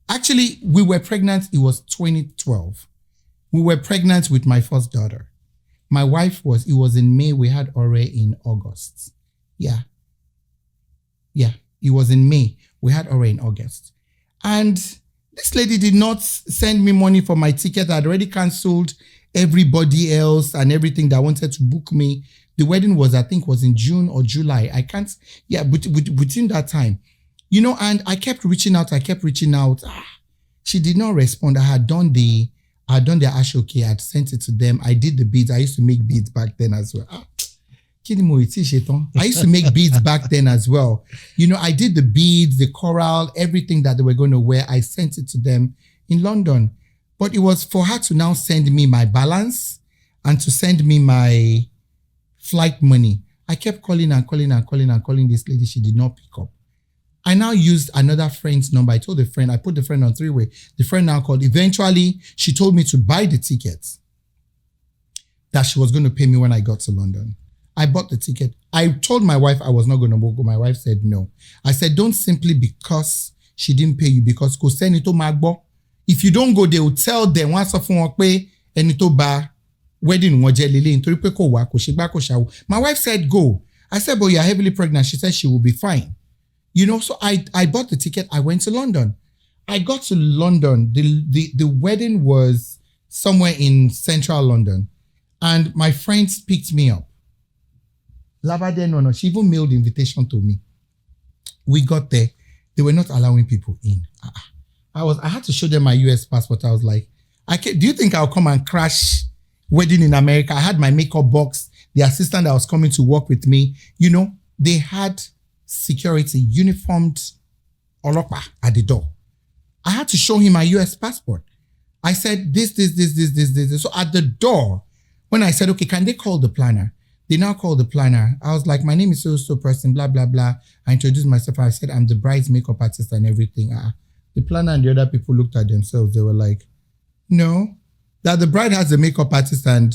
A: Actually, we were pregnant. It was 2012. We were pregnant with my first daughter. My wife it was in May. We had Ore in August. Yeah. It was in May. We had Ore in August. And this lady did not send me money for my ticket. I'd already canceled everybody else and everything that wanted to book me. The wedding was in June or July. But within that time, and I kept reaching out. She did not respond. I had done the ashoke. I had sent it to them. I did the beads. I used to make beads back then as well. I used to make beads back then as well. I did the beads, the coral, everything that they were going to wear. I sent it to them in London. But it was for her to now send me my balance and to send me my flight money. I kept calling this lady. She did not pick up. I now used another friend's number. I told the friend, I put the friend on three-way. The friend now called. Eventually, she told me to buy the tickets that she was going to pay me when I got to London. I bought the ticket. I told my wife I was not going to go. My wife said no. I said, don't simply because she didn't pay you, because Kosenito Magbo, If you don't go, they will tell them once of one pay ẹni tó ba wedding wọn jẹ́ lélẹ̀ nítorí pé kò wá kò ṣe gbá kò ṣàwò. My wife said go. I said, but you're heavily pregnant. She said she will be fine. So I bought the ticket. I went to London. I got to London. The wedding was somewhere in central London. And my friends picked me up. Lavade, no, she even mailed the invitation to me. We got there. They were not allowing people in. I had to show them my US passport. I was like, do you think I'll come and crash wedding in America? I had my makeup box. The assistant that was coming to work with me, they had security, uniformed Olopa at the door. I had to show him my US passport. I said, this. So at the door, when I said, okay, can they call the planner? They now called the planner. I was like, my name is so person, blah, blah, blah. I introduced myself. I said, I'm the bride's makeup artist and everything. The planner and the other people looked at themselves. They were like, no, that the bride has a makeup artist. And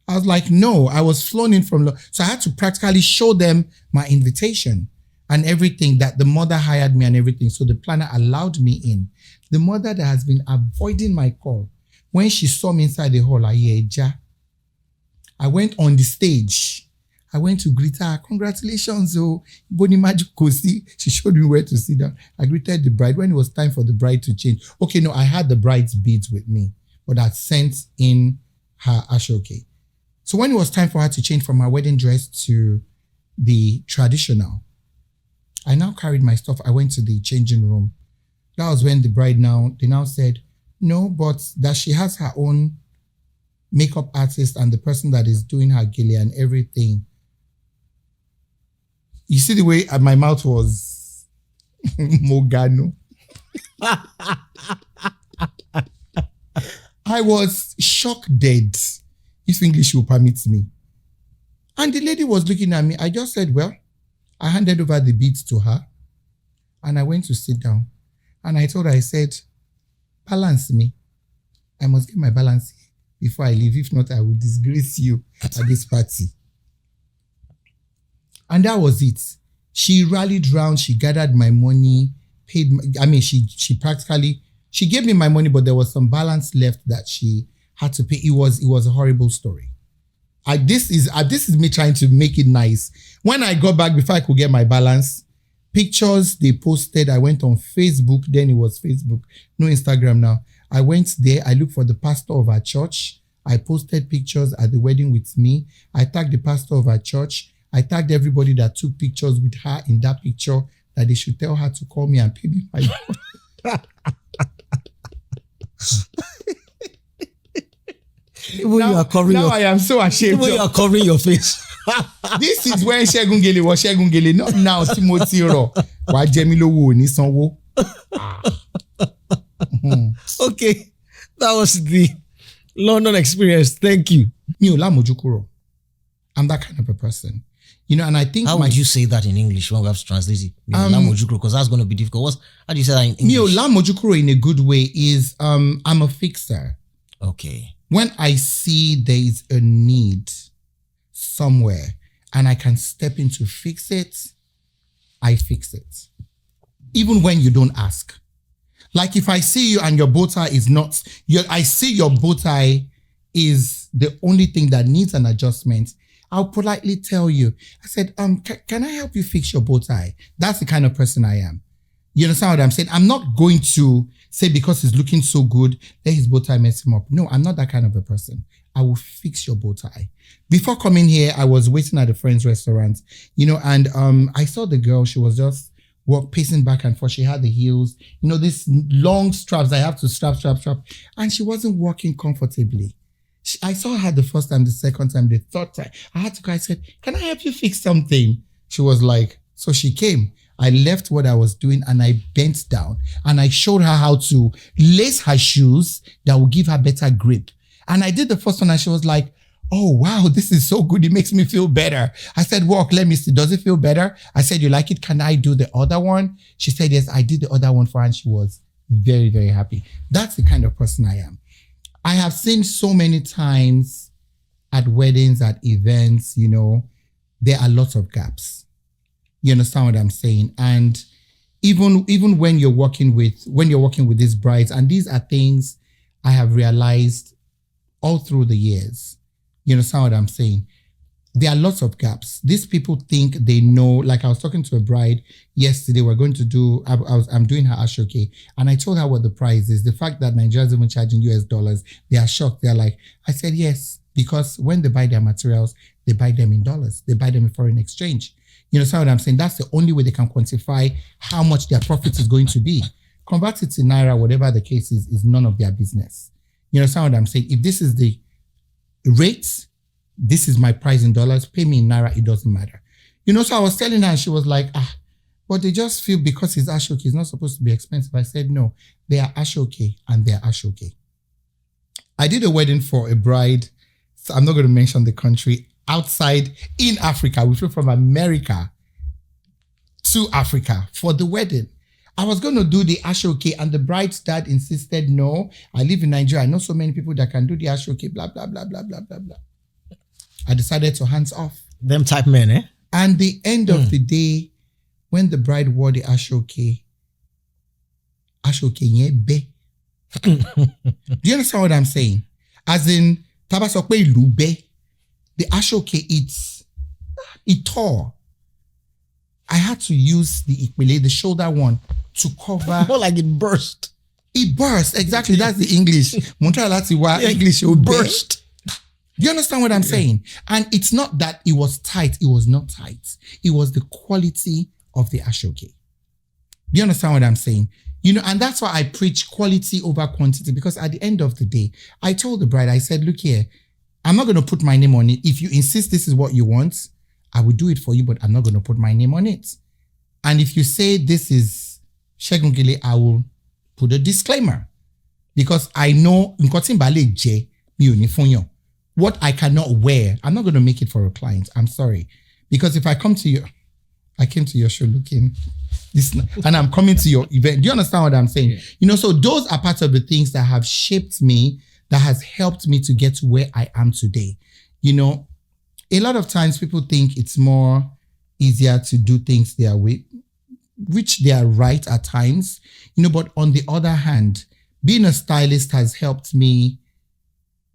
A: I was like, no, I was flown in from... So I had to practically show them my invitation and everything, that the mother hired me and everything. So the planner allowed me in. The mother that has been avoiding my call, when she saw me inside the hall, I went on the stage. I went to greet her. Congratulations, Boni Majukosi. She showed me where to sit down. I greeted the bride. When it was time for the bride to change. Okay, no, I had the bride's beads with me, but I sent in her ashoke. So when it was time for her to change from her wedding dress to the traditional, I now carried my stuff. I went to the changing room. That was when the bride they now said, no, but that she has her own makeup artist and the person that is doing her gele and everything. You see the way my mouth was Mogano. I was shock dead, if English will permit me. And the lady was looking at me. I just said, well, I handed over the beads to her and I went to sit down. And I told her, I said, balance me. I must get my balance before I leave. If not, I will disgrace you at this party. And that was it. She rallied round. She gathered my money, paid. She practically, she gave me my money, but there was some balance left that she had to pay. It was a horrible story. This is me trying to make it nice. When I got back, before I could get my balance, pictures they posted. I went on Facebook. Then it was Facebook, no Instagram now. I went there. I looked for the pastor of our church. I posted pictures at the wedding with me. I tagged the pastor of our church. I tagged everybody that took pictures with her in that picture, that they should tell her to call me and pay me my
B: You are covering
A: now I am so ashamed.
B: You are covering your face.
A: This is when Segun Gele was Segun Gele, not now Timothy Ro. Wa jẹ mí lówó ní sanwó.
B: Okay, that was the London experience. Thank you.
A: Mi ò lámojú kúrò. I'm that kind of a person. And I think...
B: How would you say that in English when we have to translate it? Because that's going to be difficult. How do you say that in English?
A: Mi ò lámojú kúrò in a good way is I'm a fixer.
B: Okay.
A: When I see there is a need somewhere and I can step in to fix it, I fix it. Even when you don't ask. Like if I see you and your bow tie is not... I see your bow tie is the only thing that needs an adjustment, I'll politely tell you. I said, can I help you fix your bow tie? That's the kind of person I am. You understand what I'm saying? I'm not going to say because it's looking so good, let his bow tie mess him up. No, I'm not that kind of a person. I will fix your bow tie. Before coming here, I was waiting at a friend's restaurant, and I saw the girl. She was just pacing back and forth. She had the heels, these long straps. I have to strap. And she wasn't walking comfortably. I saw her the first time, the second time, the third time. I had to go. I said, can I help you fix something? She was like, so she came. I left what I was doing and I bent down and I showed her how to lace her shoes that will give her better grip. And I did the first one and she was like, oh, wow, this is so good. It makes me feel better. I said, walk, let me see. Does it feel better? I said, you like it? Can I do the other one? She said, yes, I did the other one for her and she was very, very happy. That's the kind of person I am. I have seen so many times at weddings, at events, there are lots of gaps. You understand what I'm saying? And even when you're working with these brides, and these are things I have realized all through the years. You understand what I'm saying? There are lots of gaps. These people think they know. Like I was talking to a bride yesterday. We're going to do. I'm doing her ashoke, and I told her what the price is. The fact that Nigerians even charging US dollars, they are shocked. They're like, I said yes, because when they buy their materials, they buy them in dollars. They buy them in foreign exchange. You understand what I'm saying? That's the only way they can quantify how much their profit is going to be. Convert it to naira, whatever the case is none of their business. You understand what I'm saying? If this is the rate, this is my price in dollars, pay me in naira, it doesn't matter. So I was telling her, and she was like, but they just feel because it's ashoke, it's not supposed to be expensive. I said, no, they are ashoke and they're ashoke. I did a wedding for a bride, so I'm not going to mention the country, outside in Africa. We flew from America to Africa for the wedding. I was going to do the ashoke, and the bride's dad insisted, no, I live in Nigeria. I know so many people that can do the ashoke, blah, blah, blah, blah, blah, blah, blah. I decided to hands off.
B: Them type men, eh?
A: And the end of the day, when the bride wore the ashoke nye be. Do you understand what I'm saying? As in, tabasokwe ilu be. The ashoke, it tore. I had to use the shoulder one, to cover.
B: More like it burst.
A: It burst, exactly. That's the English. English
B: burst.
A: Do you understand what I'm saying? And it's not that it was tight. It was not tight. It was the quality of the ashoke. Do you understand what I'm saying? And that's why I preach quality over quantity, because at the end of the day, I told the bride, I said, look here, I'm not going to put my name on it. If you insist this is what you want, I will do it for you, but I'm not going to put my name on it. And if you say this is Segun Gele, I will put a disclaimer, because I know what I cannot wear, I'm not going to make it for a client. I'm sorry. Because if I came to your show looking this, and I'm coming to your event. Do you understand what I'm saying?
B: Yeah.
A: So those are part of the things that have shaped me, that has helped me to get to where I am today. A lot of times people think it's more easier to do things their way, which they are right at times. But on the other hand, being a stylist has helped me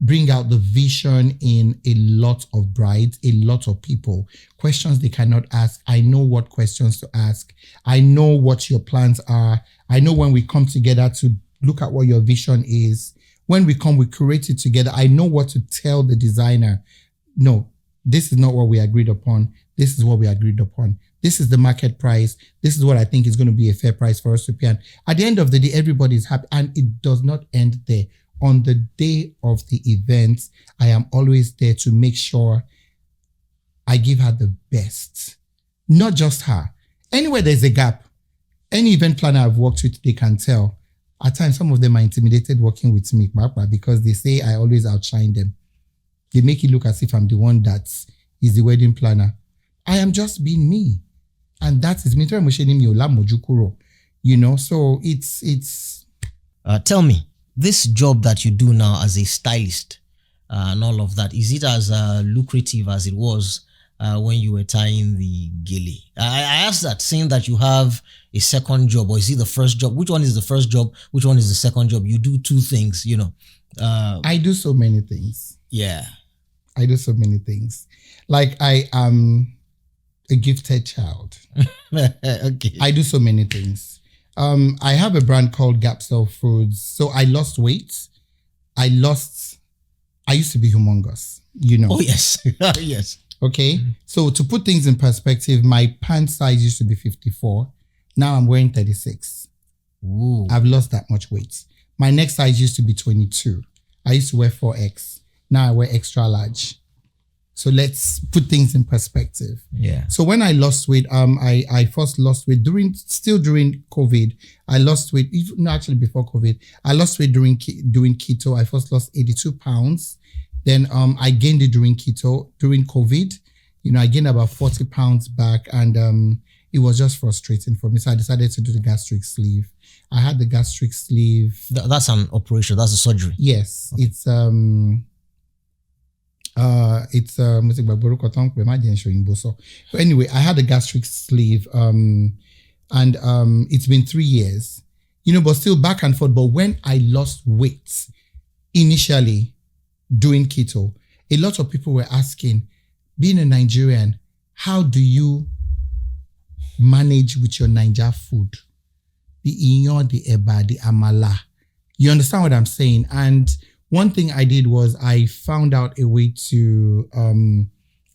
A: bring out the vision in a lot of brides, a lot of people. Questions they cannot ask. I know what questions to ask. I know what your plans are. I know when we come together to look at what your vision is. When we curate it together. I know what to tell the designer. No, this is not what we agreed upon. This is what we agreed upon. This is the market price. This is what I think is going to be a fair price for us to pay. And at the end of the day, everybody is happy, and it does not end there. On the day of the event, I am always there to make sure I give her the best. Not just her. Anywhere there's a gap, any event planner I've worked with, they can tell. At times, some of them are intimidated working with me, because they say I always outshine them. They make it look as if I'm the one that is the wedding planner. I am just being me. And that is me. So it's...
B: Tell me, this job that you do now as a stylist and all of that, is it as lucrative as it was when you were tying the gele? I asked that, saying that you have a second job, or is it the first job? Which one is the first job? Which one is the second job? You do two things,
A: I do so many things.
B: Yeah.
A: I do so many things. Like I am a gifted child.
B: Okay.
A: I do so many things. I have a brand called Gapsel Foods. So I lost weight. I used to be humongous,
B: Oh, yes. Yes.
A: Okay. So to put things in perspective, my pant size used to be 54. Now I'm wearing 36.
B: Ooh.
A: I've lost that much weight. My next size used to be 22. I used to wear 4X. Now I wear extra large. So let's put things in perspective.
B: Yeah.
A: So when I lost weight, I first lost weight during COVID. I lost weight, actually before COVID. I lost weight doing keto. I first lost 82 pounds. Then I gained it during COVID. I gained about 40 pounds back, and it was just frustrating for me. So I decided to do the gastric sleeve. I had the gastric sleeve.
B: That's an operation. That's a surgery.
A: Yes. Okay. So anyway, I had a gastric sleeve and it's been 3 years, but still back and forth. But when I lost weight initially doing keto, a lot of people were asking, being a Nigerian, how do you manage with your Naija food? The inyo, the eba, the amala. You understand what I'm saying? And one thing I did was I found out a way to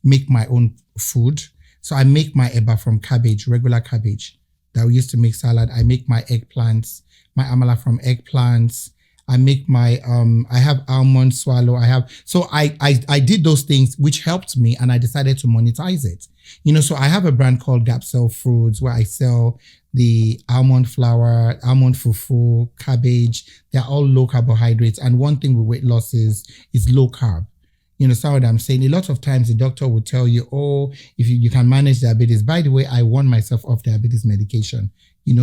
A: make my own food. So I make my eba from cabbage, regular cabbage that we used to make salad. I make my eggplants, my amala from eggplants. I make my, I have almond swallow. So I did those things, which helped me, and I decided to monetize it. So I have a brand called Gapsel Foods where I sell the almond flour, almond fufu, cabbage. They're all low carbohydrates. And one thing with weight loss is low carb. You understand what I'm saying? A lot of times the doctor will tell you, oh, if you can manage diabetes. By the way, I won myself off diabetes medication.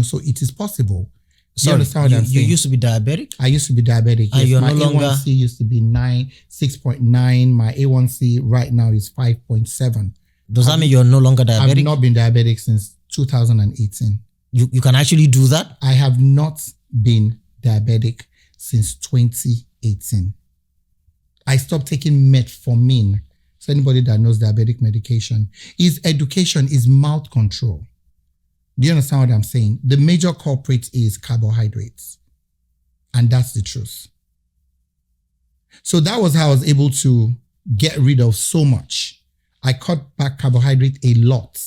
A: So it is possible.
B: So you understand what I'm saying? You used to be diabetic?
A: I used to be diabetic.
B: And
A: yes. My
B: no longer...
A: A1C used to be 6.9. My A1C right now is 5.7.
B: Does that mean you're no longer diabetic?
A: I've not been diabetic since 2018.
B: You can actually do that?
A: I have not been diabetic since 2018. I stopped taking metformin. So anybody that knows diabetic medication, is education, is mouth control. Do you understand what I'm saying? The major culprit is carbohydrates. And that's the truth. So that was how I was able to get rid of so much. I cut back carbohydrate a lot.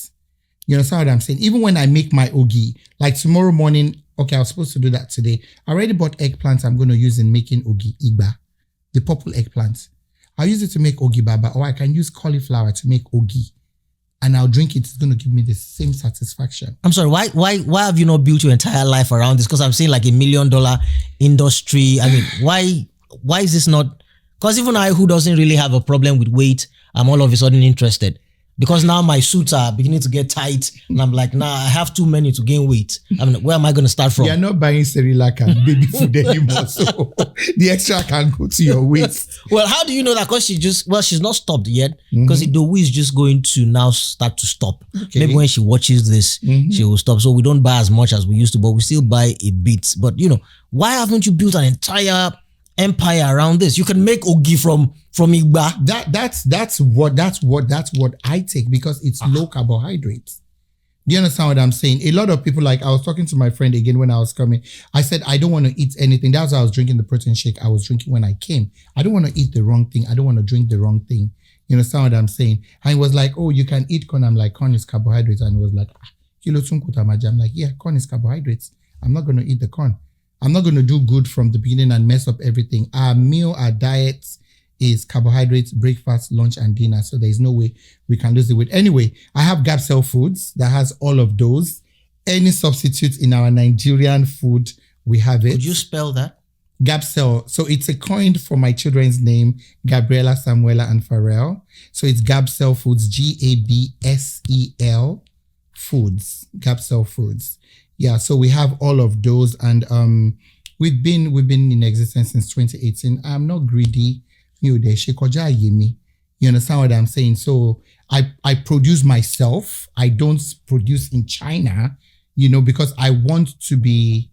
A: You understand what I'm saying? Even when I make my ogi, like tomorrow morning, okay, I was supposed to do that today. I already bought eggplants I'm going to use in making ogi, igba, the purple eggplants. I'll use it to make ogi baba, or I can use cauliflower to make ogi. And I'll drink it. It's going to give me the same satisfaction.
B: I'm sorry, why have you not built your entire life around this? Because I'm saying like $1 million industry. I mean, why is this not? Because even I, who doesn't really have a problem with weight, I'm all of a sudden interested. Because now my suits are beginning to get tight, and I'm like, nah, I have too many to gain weight. I mean, where am I going to start from?
A: You're not buying Cerelac and baby food anymore, so the extra can go to your waist.
B: Well, how do you know that? Because she's not stopped yet. Because Idowu is just going to now start to stop. Okay. Maybe when she watches this, she will stop. So we don't buy as much as we used to, but we still buy a bit. But why haven't you built an entire empire around this? You can make ogi from igba.
A: That's what I take, because it's low carbohydrates. Do you understand what I'm saying? A lot of people, like I was talking to my friend again when I was coming. I said I don't want to eat anything. That's why I was drinking the protein shake I was drinking when I came. I don't want to eat the wrong thing. I don't want to drink the wrong thing. You understand what I'm saying? And he was like, oh, you can eat corn. I'm like, corn is carbohydrates. And he was like, kilo tunkuta. I'm like, yeah, corn is carbohydrates. I'm not going to eat the corn. I'm not going to do good from the beginning and mess up everything. Our meal, our diet is carbohydrates, breakfast, lunch, and dinner. So there's no way we can lose the weight. Anyway, I have Gapsel Foods that has all of those. Any substitute in our Nigerian food, we have it.
B: Could you spell that?
A: Gapsel. So it's a coin for my children's name, Gabriela, Samuela, and Pharrell. So it's Gapsel Foods, Gabsel Foods, Gapsel Foods. Yeah, so we have all of those, and we've been in existence since 2018. I'm not greedy. You understand what I'm saying? So I produce myself. I don't produce in China, because I want to be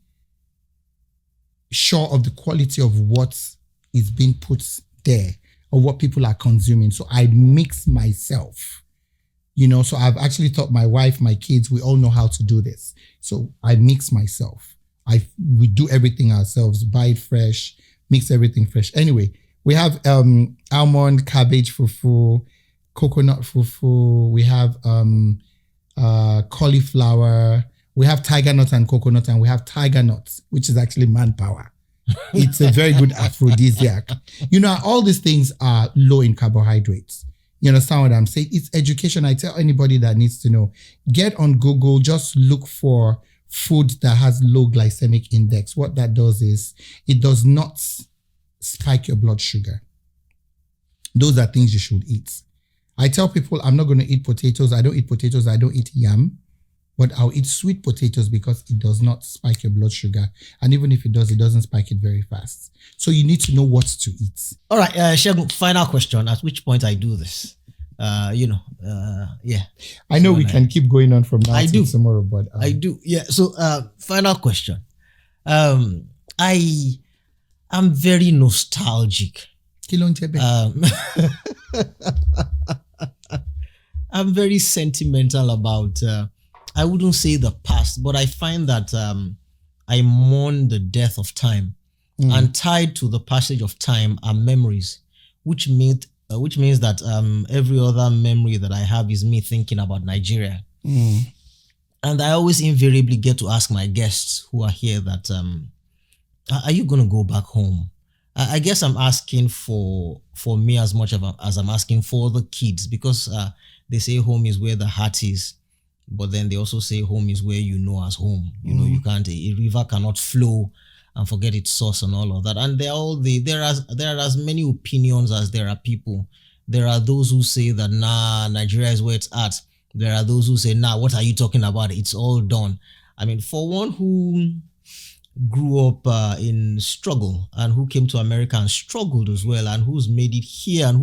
A: sure of the quality of what is being put there or what people are consuming. So I mix myself. So I've actually taught my wife, my kids, we all know how to do this. So I mix myself. We do everything ourselves, buy it fresh, mix everything fresh. Anyway, we have almond, cabbage fufu, coconut fufu. We have cauliflower. We have tiger nut and coconut, and we have tiger nuts, which is actually manpower. It's a very good aphrodisiac. All these things are low in carbohydrates. You understand what I'm saying? It's education. I tell anybody that needs to know, get on Google, just look for food that has low glycemic index. What that does is it does not spike your blood sugar. Those are things you should eat. I tell people I'm not going to eat potatoes. I don't eat potatoes. I don't eat yam. But I'll eat sweet potatoes because it does not spike your blood sugar. And even if it does, it doesn't spike it very fast. So you need to know what to eat.
B: All right, Shegun, final question. At which point I do this? Yeah.
A: I know
B: So,
A: we can keep going on from now
B: I
A: to
B: do.
A: tomorrow, but
B: I do. Yeah. So, final question. Um, I am very nostalgic.
A: kí ló ń jẹ́ bẹ́ẹ̀?
B: I'm very sentimental about, I wouldn't say the past, but I find that I mourn the death of time. And tied to the passage of time are memories, which means that every other memory that I have is me thinking about Nigeria. And I always invariably get to ask my guests who are here that, are you going to go back home? I guess I'm asking for me as much as I'm asking for the kids, because they say home is where the heart is, but then they also say home is where you know as home. You know, you can't, a river cannot flow and forget its source and all of that. And there are as many opinions as there are people. There are those who say that, nah, Nigeria is where it's at. There are those who say, nah, what are you talking about? It's all done. I mean, for one who grew up in struggle and who came to America and struggled as well, and who's made it here, and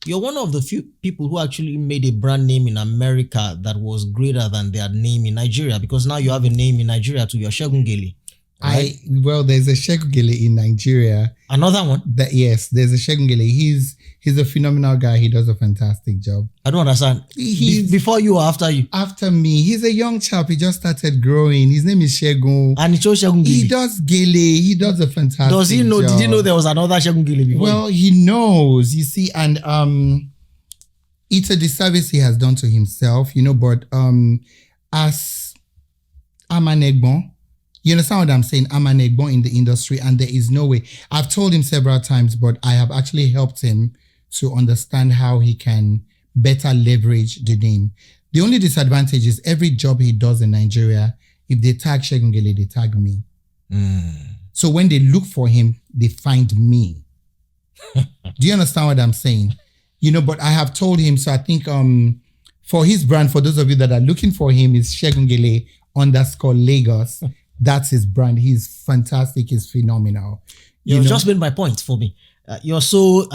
B: you're one of the few people who actually made a brand name in America that was greater than their name in Nigeria, because now you have a name in Nigeria too. You're Segun Gele. Right?
A: There's a Segun Gele in Nigeria.
B: Another one?
A: Yes, there's a Segun Gele. He's a phenomenal guy. He does a fantastic job.
B: I don't understand. He's before you or after you?
A: After me. He's a young chap. He just started growing. His name is Segun.
B: And he chose Segun Gele.
A: He does Gele. He does a fantastic
B: Does he know?
A: job.
B: Did he know there was another Segun Gele before?
A: Well, he knows. You see, and it's a disservice he has done to himself, but as I'm an Egbon, you understand what I'm saying? I'm an Egbon in the industry, and there is no way. I've told him several times, but I have actually helped him to understand how he can better leverage the name. The only disadvantage is every job he does in Nigeria, if they tag Segun Gele, they tag me. So when they look for him, they find me. Do you understand what I'm saying? But I have told him, so I think for his brand, for those of you that are looking for him, is Segun Gele _Lagos. That's his brand. He's fantastic. He's phenomenal.
B: You've just made my point for me. You're so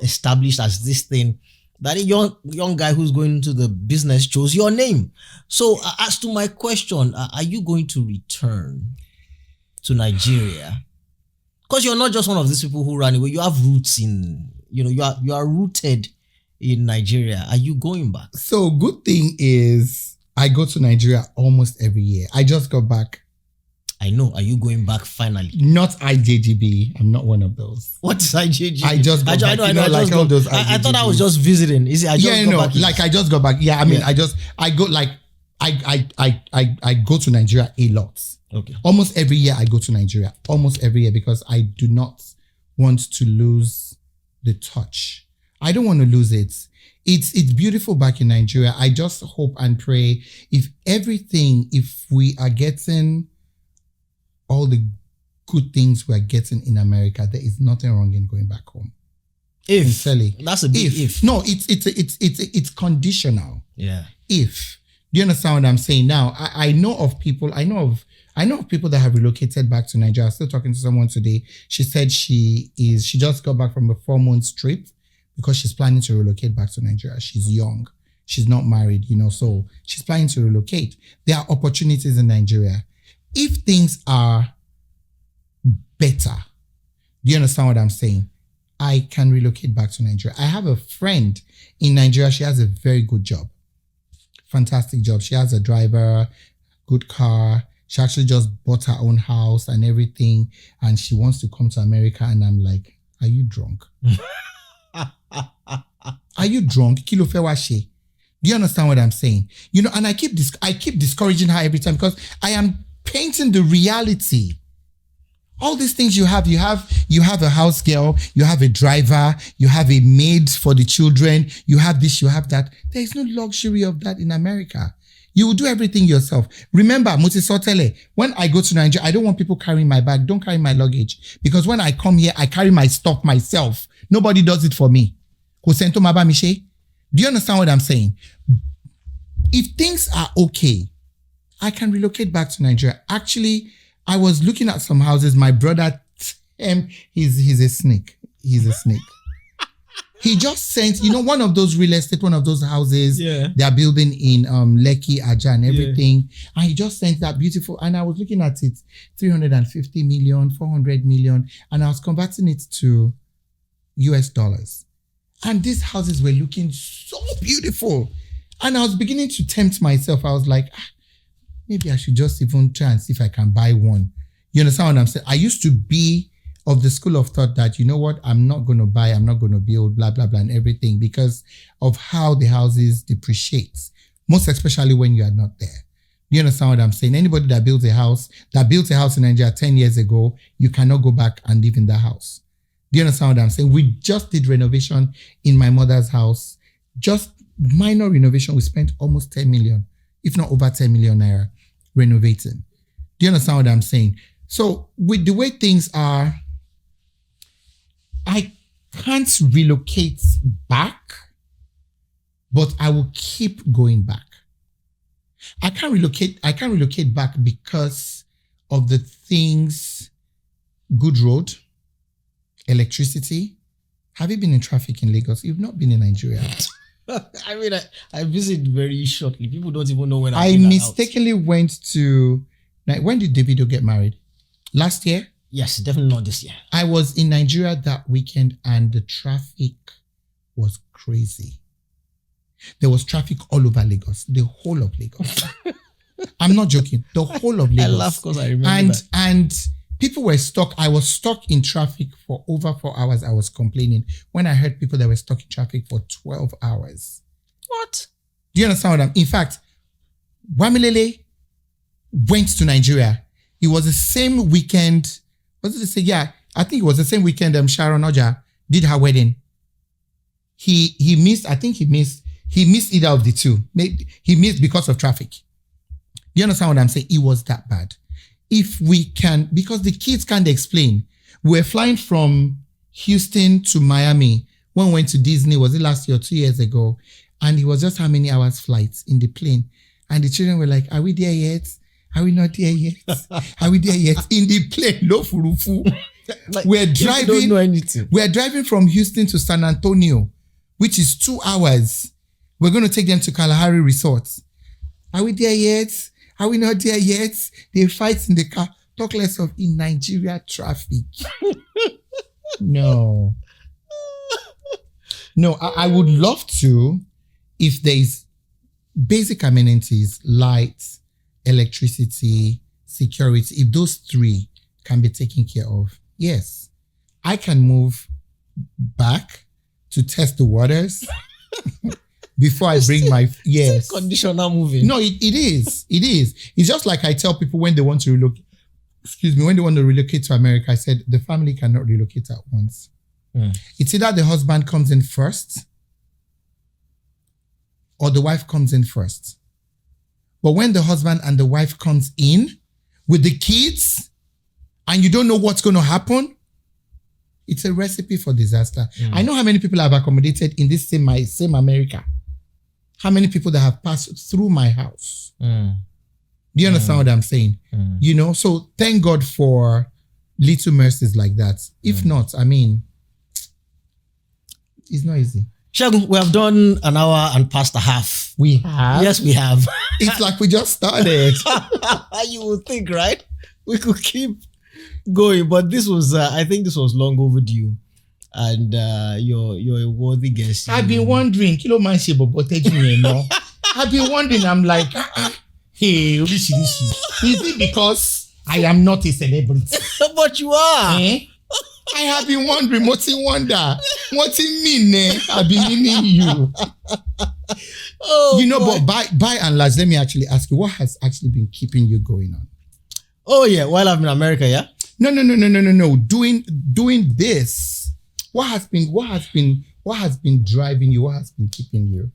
B: established as this thing that a young guy who's going into the business chose your name. So as to my question, are you going to return to Nigeria? Because you're not just one of these people who ran away. You have roots in, you are rooted in Nigeria. Are you going back?
A: So good thing is I go to Nigeria almost every year. I just got back.
B: I know. Are you going back finally?
A: Not IJGB. I'm not one of those.
B: What is IJGB?
A: I just got back. I know.
B: I thought I was just visiting. Is it? I
A: just got back. Yeah, I mean, I go to Nigeria a lot.
B: Okay.
A: Almost every year I go to Nigeria. Almost every year, because I do not want to lose the touch. I don't want to lose it. It's beautiful back in Nigeria. I just hope and pray if we are getting all the good things we're getting in America, there is nothing wrong in going back home.
B: That's a big if.
A: No, it's conditional.
B: Yeah.
A: If. Do you understand what I'm saying? Now, I know of people that have relocated back to Nigeria. I was still talking to someone today. She said she just got back from a 4-month trip because she's planning to relocate back to Nigeria. She's young. She's not married, so she's planning to relocate. There are opportunities in Nigeria. If things are better, do you understand what I'm saying? I can relocate back to Nigeria. I have a friend in Nigeria. She has a very good job. Fantastic job. She has a driver, good car. She actually just bought her own house and everything. And she wants to come to America. And I'm like, are you drunk? Are you drunk? Kilo fewashe. Do you understand what I'm saying? And I keep discouraging her every time because I am painting the reality. All these things you have a house girl, you have a driver, you have a maid for the children, you have this, you have that. There is no luxury of that in America. You will do everything yourself. Remember, Mutisotele, when I go to Nigeria, I don't want people carrying my bag. Don't carry my luggage. Because when I come here, I carry my stuff myself. Nobody does it for me. Do you understand what I'm saying? If things are okay, I can relocate back to Nigeria. Actually, I was looking at some houses. My brother, he's a snake. He's a snake. He just sent, one of those real estate, one of those houses they are building in Lekki, Aja and everything. And he just sent that beautiful, and I was looking at it, 350 million, 400 million, and I was converting it to US dollars. And these houses were looking so beautiful. And I was beginning to tempt myself. I was like, maybe I should just even try and see if I can buy one. You understand what I'm saying? I used to be of the school of thought that, you know what, I'm not going to buy, I'm not going to build, blah, blah, blah, and everything because of how the houses depreciate, most especially when you are not there. You understand what I'm saying? Anybody that built a house in Nigeria 10 years ago, you cannot go back and live in that house. Do you understand what I'm saying? We just did renovation in my mother's house. Just minor renovation. We spent almost 10 million, if not over 10 million naira renovating. Do you understand what I'm saying? So with the way things are, I can't relocate back, but I will keep going back. I can't relocate back because of the things, good road, electricity. Have you been in traffic in Lagos? You've not been in Nigeria.
B: I mean, I visit very shortly. People don't even know when
A: I mistakenly went to, when did Davido get married? Last year?
B: Yes, definitely not this year.
A: I was in Nigeria that weekend and the traffic was crazy. There was traffic all over Lagos, the whole of Lagos. I'm not joking. The whole of Lagos.
B: I laugh because I remember that.
A: And people were stuck. I was stuck in traffic for over 4 hours. I was complaining when I heard people that were stuck in traffic for 12 hours.
B: What?
A: Do you understand what in fact, Wamilele went to Nigeria. It was the same weekend. What did they say? Yeah, I think it was the same weekend Sharon Oja did her wedding. He missed, I think he missed either of the two. He missed because of traffic. Do you understand what I'm saying? It was that bad. If we can, because the kids can't explain. We're flying from Houston to Miami. When we went to Disney, was it last year or 2 years ago? And it was just how many hours flights in the plane. And the children were like, are we there yet? Are we not there yet? Are we there yet? In the plane, no furufu.
B: Like,
A: we're driving.
B: Don't know anything.
A: We're driving from Houston to San Antonio, which is 2 hours. We're going to take them to Kalahari Resort. Are we there yet? Are we not there yet? They fight in the car. Talk less of in Nigeria traffic. No. No, I would love to if there's basic amenities, lights, electricity, security, if those three can be taken care of, yes, I can move back to test the waters before I bring my, yes.
B: Conditional moving.
A: No, it is. It is. It's just like I tell people when they want to relocate, when they want to relocate to America, I said the family cannot relocate at once. It's either the husband comes in first or the wife comes in first. But when the husband and the wife comes in with the kids and you don't know what's going to happen, it's a recipe for disaster. I know how many people I've accommodated in this same America. How many people that have passed through my house. Do you understand what I'm saying? You know, so thank God for little mercies like that. If not, I mean, it's not easy.
B: Shagun, we have done an hour and past a half.
A: We have?
B: Yes, we have.
A: It's like we just started.
B: You would think, right? We could keep going, but this was, I think this was long overdue. And you're a worthy guest.
A: I've been wondering, I've been wondering, I'm like, hey, is it because I am not a celebrity?
B: But you are.
A: I have been wondering, what's in wonder? What's in mean? I've been meaning you.
B: Oh,
A: you know, boy. But by and large, let me actually ask you, what has actually been keeping you going on?
B: Oh yeah, while I'm in America, yeah?
A: No. Doing this. What has been driving you? What has been keeping you?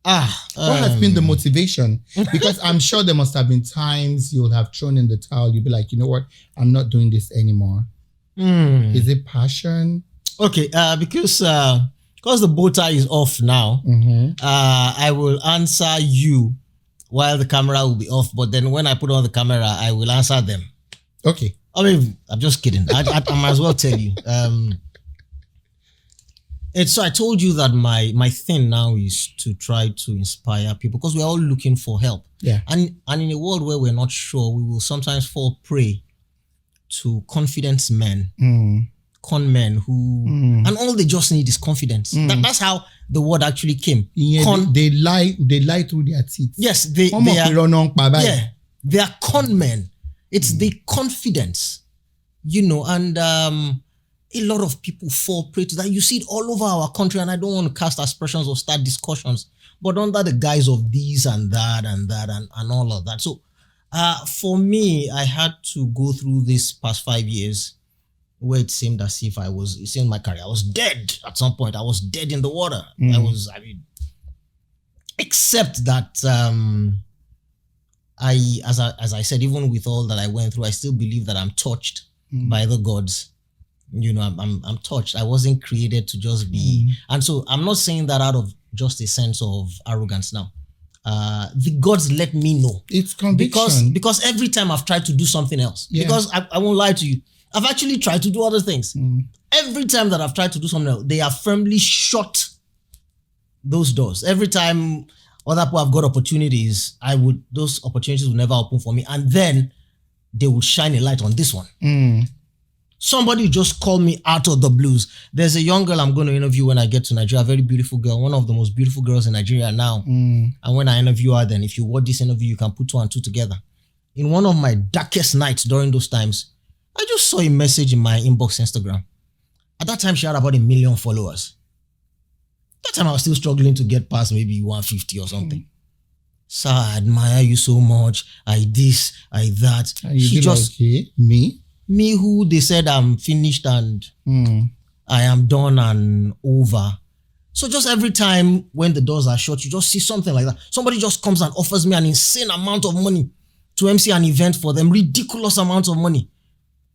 A: What has been the motivation? Because I'm sure there must have been times you would have thrown in the towel. You'd be like, you know what? I'm not doing this anymore. Is it passion?
B: Okay, because the bow tie is off now, I will answer you while the camera will be off. But then when I put on the camera, I will answer them.
A: Okay.
B: I mean, I'm just kidding. I might as well tell you. It's so I told you that my thing now is to try to inspire people because we're all looking for help.
A: Yeah.
B: And in a world where we're not sure, we will sometimes fall prey to confidence men, con men who and all they just need is confidence. That's how the word actually came.
A: Yeah, they lie through their teeth.
B: Yes, they are con men. It's the confidence, and a lot of people fall prey to that. You see it all over our country, and I don't want to cast aspersions or start discussions, but under the guise of this and that and all of that. So for me, I had to go through this past 5 years where it seemed as if it seemed my career, I was dead at some point. I was dead in the water. Except that as I said, even with all that I went through, I still believe that I'm touched by the gods. I'm touched. I wasn't created to just be. And so I'm not saying that out of just a sense of arrogance now. The gods let me know.
A: It's conviction.
B: Because every time I've tried to do something else, because I won't lie to you, I've actually tried to do other things. Every time that I've tried to do something else, they have firmly shut those doors. Every time other people have got opportunities, those opportunities will never open for me. And then they will shine a light on this one. Somebody just called me out of the blues. There's a young girl I'm going to interview when I get to Nigeria, a very beautiful girl, one of the most beautiful girls in Nigeria now. And when I interview her, then if you watch this interview, you can put 2 and 2 together. In one of my darkest nights during those times, I just saw a message in my inbox Instagram. At that time, she had about 1 million followers. That time, I was still struggling to get past maybe 150 or something. Sir, I admire you so much. I this, I that.
A: And she just like, hey,
B: me who they said I'm finished and I am done and over. So just every time when the doors are shut, you just see something like that. Somebody just comes and offers me an insane amount of money to MC an event for them, ridiculous amounts of money.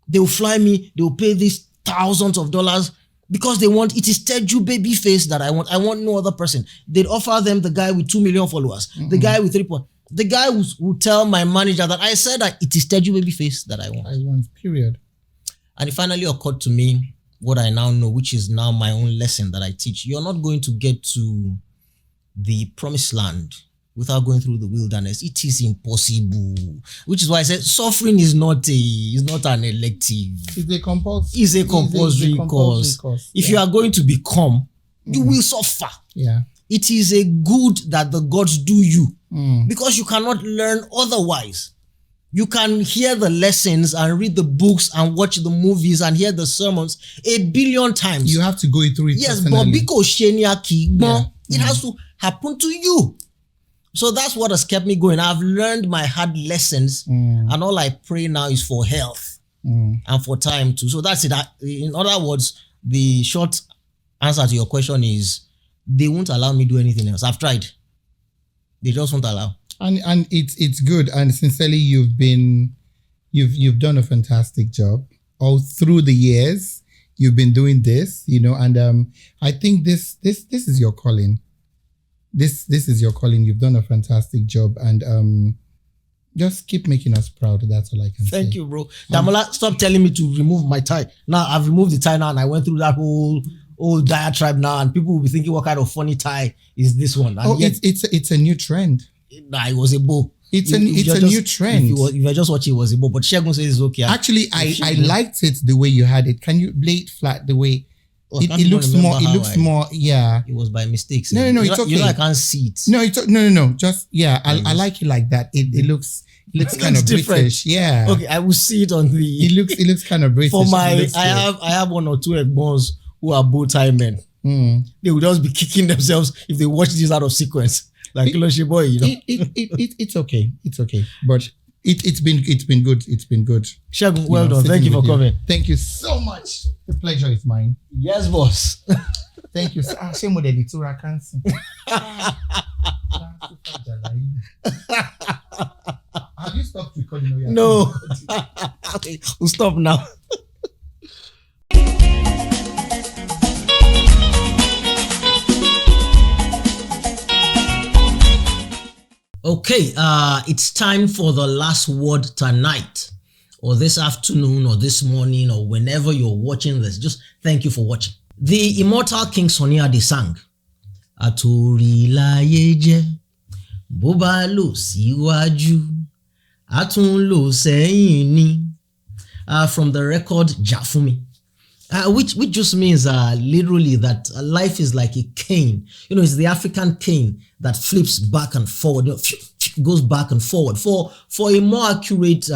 B: They will fly me, they will pay these thousands of dollars because they want, it is Teju baby face that I want. I want no other person. They'd offer them the guy with 2 million followers, the guy with 3 point. The guy who tell my manager that I said that it is Teju baby face that I want.
A: Period.
B: And it finally occurred to me what I now know, which is now my own lesson that I teach. You're not going to get to the promised land without going through the wilderness. It is impossible. Which is why I said suffering is not an elective.
A: It's a compulsory.
B: It's a compulsory course. If you are going to become, you will suffer.
A: Yeah.
B: It is a good that the gods do you because you cannot learn otherwise. You can hear the lessons and read the books and watch the movies and hear the sermons 1 billion times.
A: You have to go through it.
B: Yes,
A: personally.
B: but because it has to happen to you. So that's what has kept me going. I've learned my hard lessons and all I pray now is for health and for time too. So that's it. In other words, the short answer to your question is they won't allow me do anything else. I've tried. They just won't allow.
A: And it's good. And sincerely, you've done a fantastic job all through the years. You've been doing this, and I think this is your calling. This is your calling. You've done a fantastic job, and just keep making us proud. That's all I can say.
B: Thank you, bro. Damola, stop telling me to remove my tie. Now I've removed the tie now, and I went through that whole diatribe now, and people will be thinking, what kind of funny tie is this one? And yet,
A: it's a new trend.
B: Nah, it was a bow.
A: It's a new trend.
B: If you just watch it, was a bow. But Shegun says it's okay.
A: Actually, I liked it the way you had it. Can you lay it flat the way it looks more? It looks more. Yeah.
B: It was by mistake.
A: No, it's okay.
B: I can't see it.
A: No. Just I like it like that. It looks kind of
B: different.
A: British. Yeah.
B: Okay, I will see it on the.
A: It looks kind of British.
B: For I have 1 or 2 egbons who are bow tie men. They will just be kicking themselves if they watch this out of sequence. Like Kiloshi boy,
A: it's okay. It's okay. But it's been good. It's been good.
B: Shegun, well done. Thank you for coming.
A: Thank you so much. The pleasure is mine.
B: Yes, boss.
A: Thank you. Shame with the little cancer. Have you stopped recording?
B: No. Okay, we'll stop now. Okay, it's time for the last word tonight, or this afternoon, or this morning, or whenever you're watching this. Just thank you for watching. The immortal King Sunny Ade sang, Àtòrí láyé jẹ́, bó bá lọ síwájú, á tún lọ sẹ́yìn ni. From the record Jafumi, which just means literally that life is like a cane. You know, it's the African cane that flips back and forward, goes back and forward. For a more accurate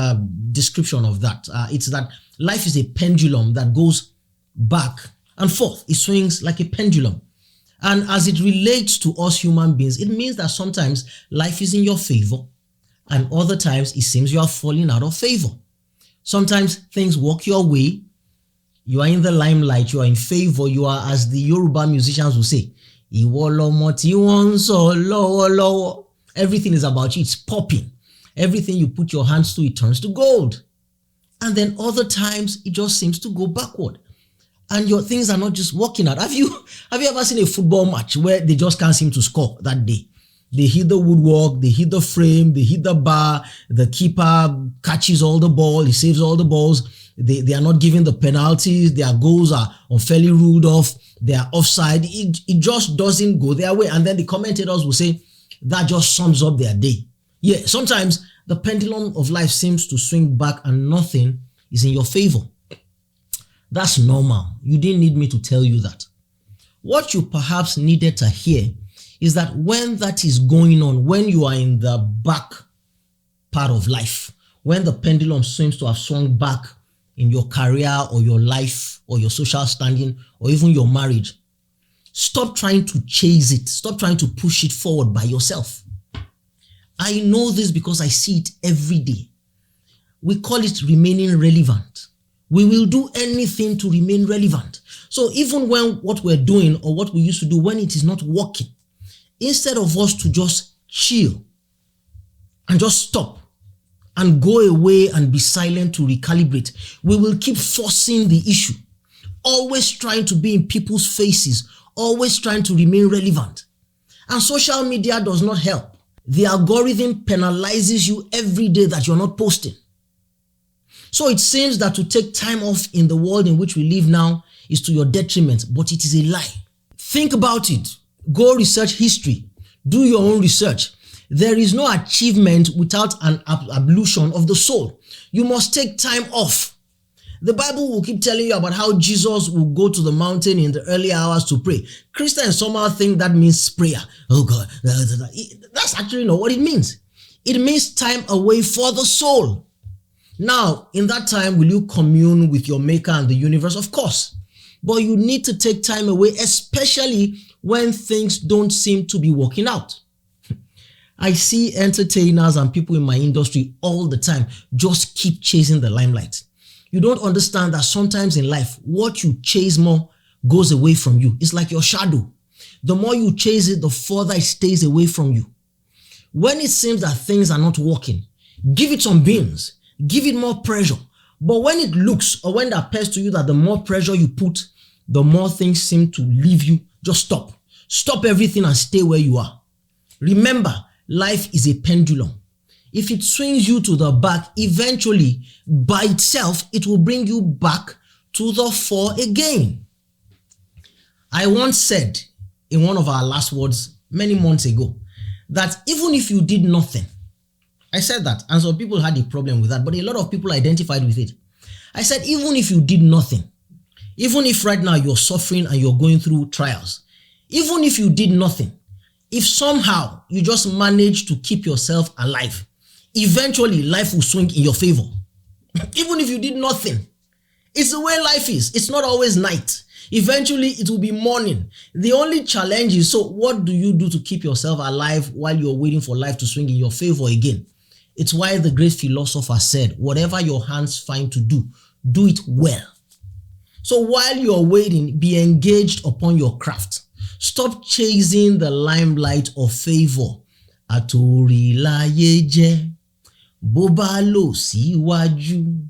B: description of that, it's that life is a pendulum that goes back and forth. It swings like a pendulum. And as it relates to us human beings, it means that sometimes life is in your favor and other times it seems you are falling out of favor. Sometimes things work your way. You are in the limelight. You are in favor. You are, as the Yoruba musicians will say, Ìwọ lọmọ tí wọ́n ń sọ lọ́wọ́lọ́wọ́. Everything is about you. It's popping. Everything you put your hands to, it turns to gold. And then other times, it just seems to go backward. And your things are not just working out. Have you ever seen a football match where they just can't seem to score that day? They hit the woodwork, they hit the frame, they hit the bar, the keeper catches all the ball, he saves all the balls, they are not giving the penalties, their goals are unfairly ruled off, they are offside, it just doesn't go their way. And then the commentators will say, that just sums up their day. Yeah, sometimes the pendulum of life seems to swing back and nothing is in your favor. That's normal. You didn't need me to tell you that. What you perhaps needed to hear is that when that is going on, when you are in the back part of life, when the pendulum seems to have swung back in your career or your life or your social standing or even your marriage, stop trying to chase it. Stop trying to push it forward by yourself. I know this because I see it every day. We call it remaining relevant. We will do anything to remain relevant. So even when what we're doing or what we used to do, when it is not working, instead of us to just chill and just stop and go away and be silent to recalibrate, we will keep forcing the issue, always trying to be in people's faces, always trying to remain relevant. And social media does not help. The algorithm penalizes you every day that you're not posting. So it seems that to take time off in the world in which we live now is to your detriment, but it is a lie. Think about it. Go research history. Do your own research. There is no achievement without an ablution of the soul. You must take time off. The Bible will keep telling you about how Jesus will go to the mountain in the early hours to pray. Christians somehow think that means prayer. Oh God, that's actually not what it means. It means time away for the soul. Now, in that time, will you commune with your maker and the universe? Of course. But you need to take time away, especially when things don't seem to be working out. I see entertainers and people in my industry all the time just keep chasing the limelight. You don't understand that sometimes in life, what you chase more goes away from you. It's like your shadow. The more you chase it, the further it stays away from you. When it seems that things are not working, give it some beans. Give it more pressure. But when it looks or when it appears to you that the more pressure you put, the more things seem to leave you, just stop. Stop everything and stay where you are. Remember, life is a pendulum. If it swings you to the back, eventually, by itself, it will bring you back to the fore again. I once said in one of our last words many months ago that even if you did nothing, I said that, and some people had a problem with that, but a lot of people identified with it. I said, even if you did nothing, even if right now you're suffering and you're going through trials, even if you did nothing, if somehow you just manage to keep yourself alive, eventually life will swing in your favor. Even if you did nothing, it's the way life is. It's not always night. Eventually it will be morning. The only challenge is, so what do you do to keep yourself alive while you're waiting for life to swing in your favor again? It's why the great philosopher said, whatever your hands find to do it well. So while you're waiting, be engaged upon your craft. Stop chasing the limelight of favor. Àtòrí láyé jẹ́, bó bá lọ síwájú,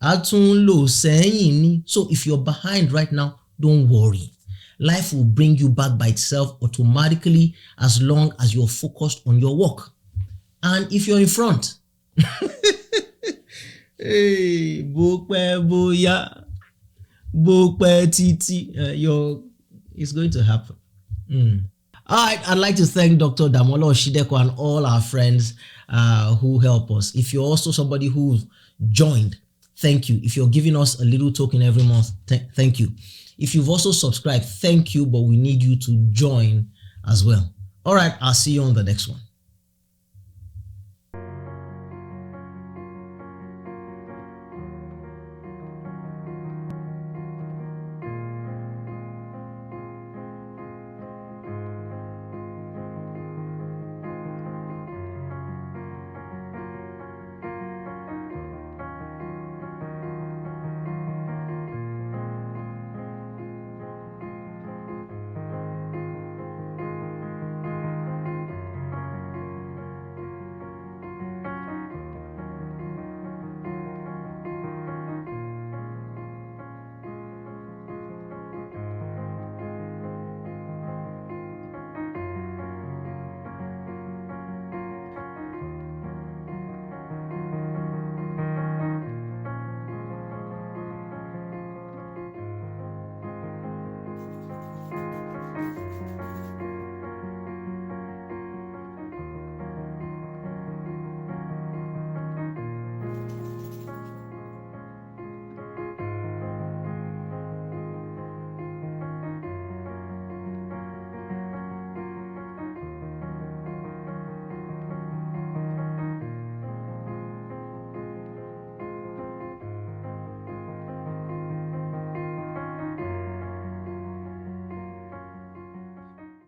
B: á tún lọ sẹ́yìn ni. So if you're behind right now, don't worry. Life will bring you back by itself automatically as long as you're focused on your work. And if you're in front, hey, bó pẹ́ bóyá, It's going to happen. All right, I'd like to thank Dr. Damola Oshideko and all our friends who help us. If you're also somebody who's joined, thank you. If you're giving us a little token every month, thank you. If you've also subscribed, thank you, but we need you to join as well. All right, I'll see you on the next one.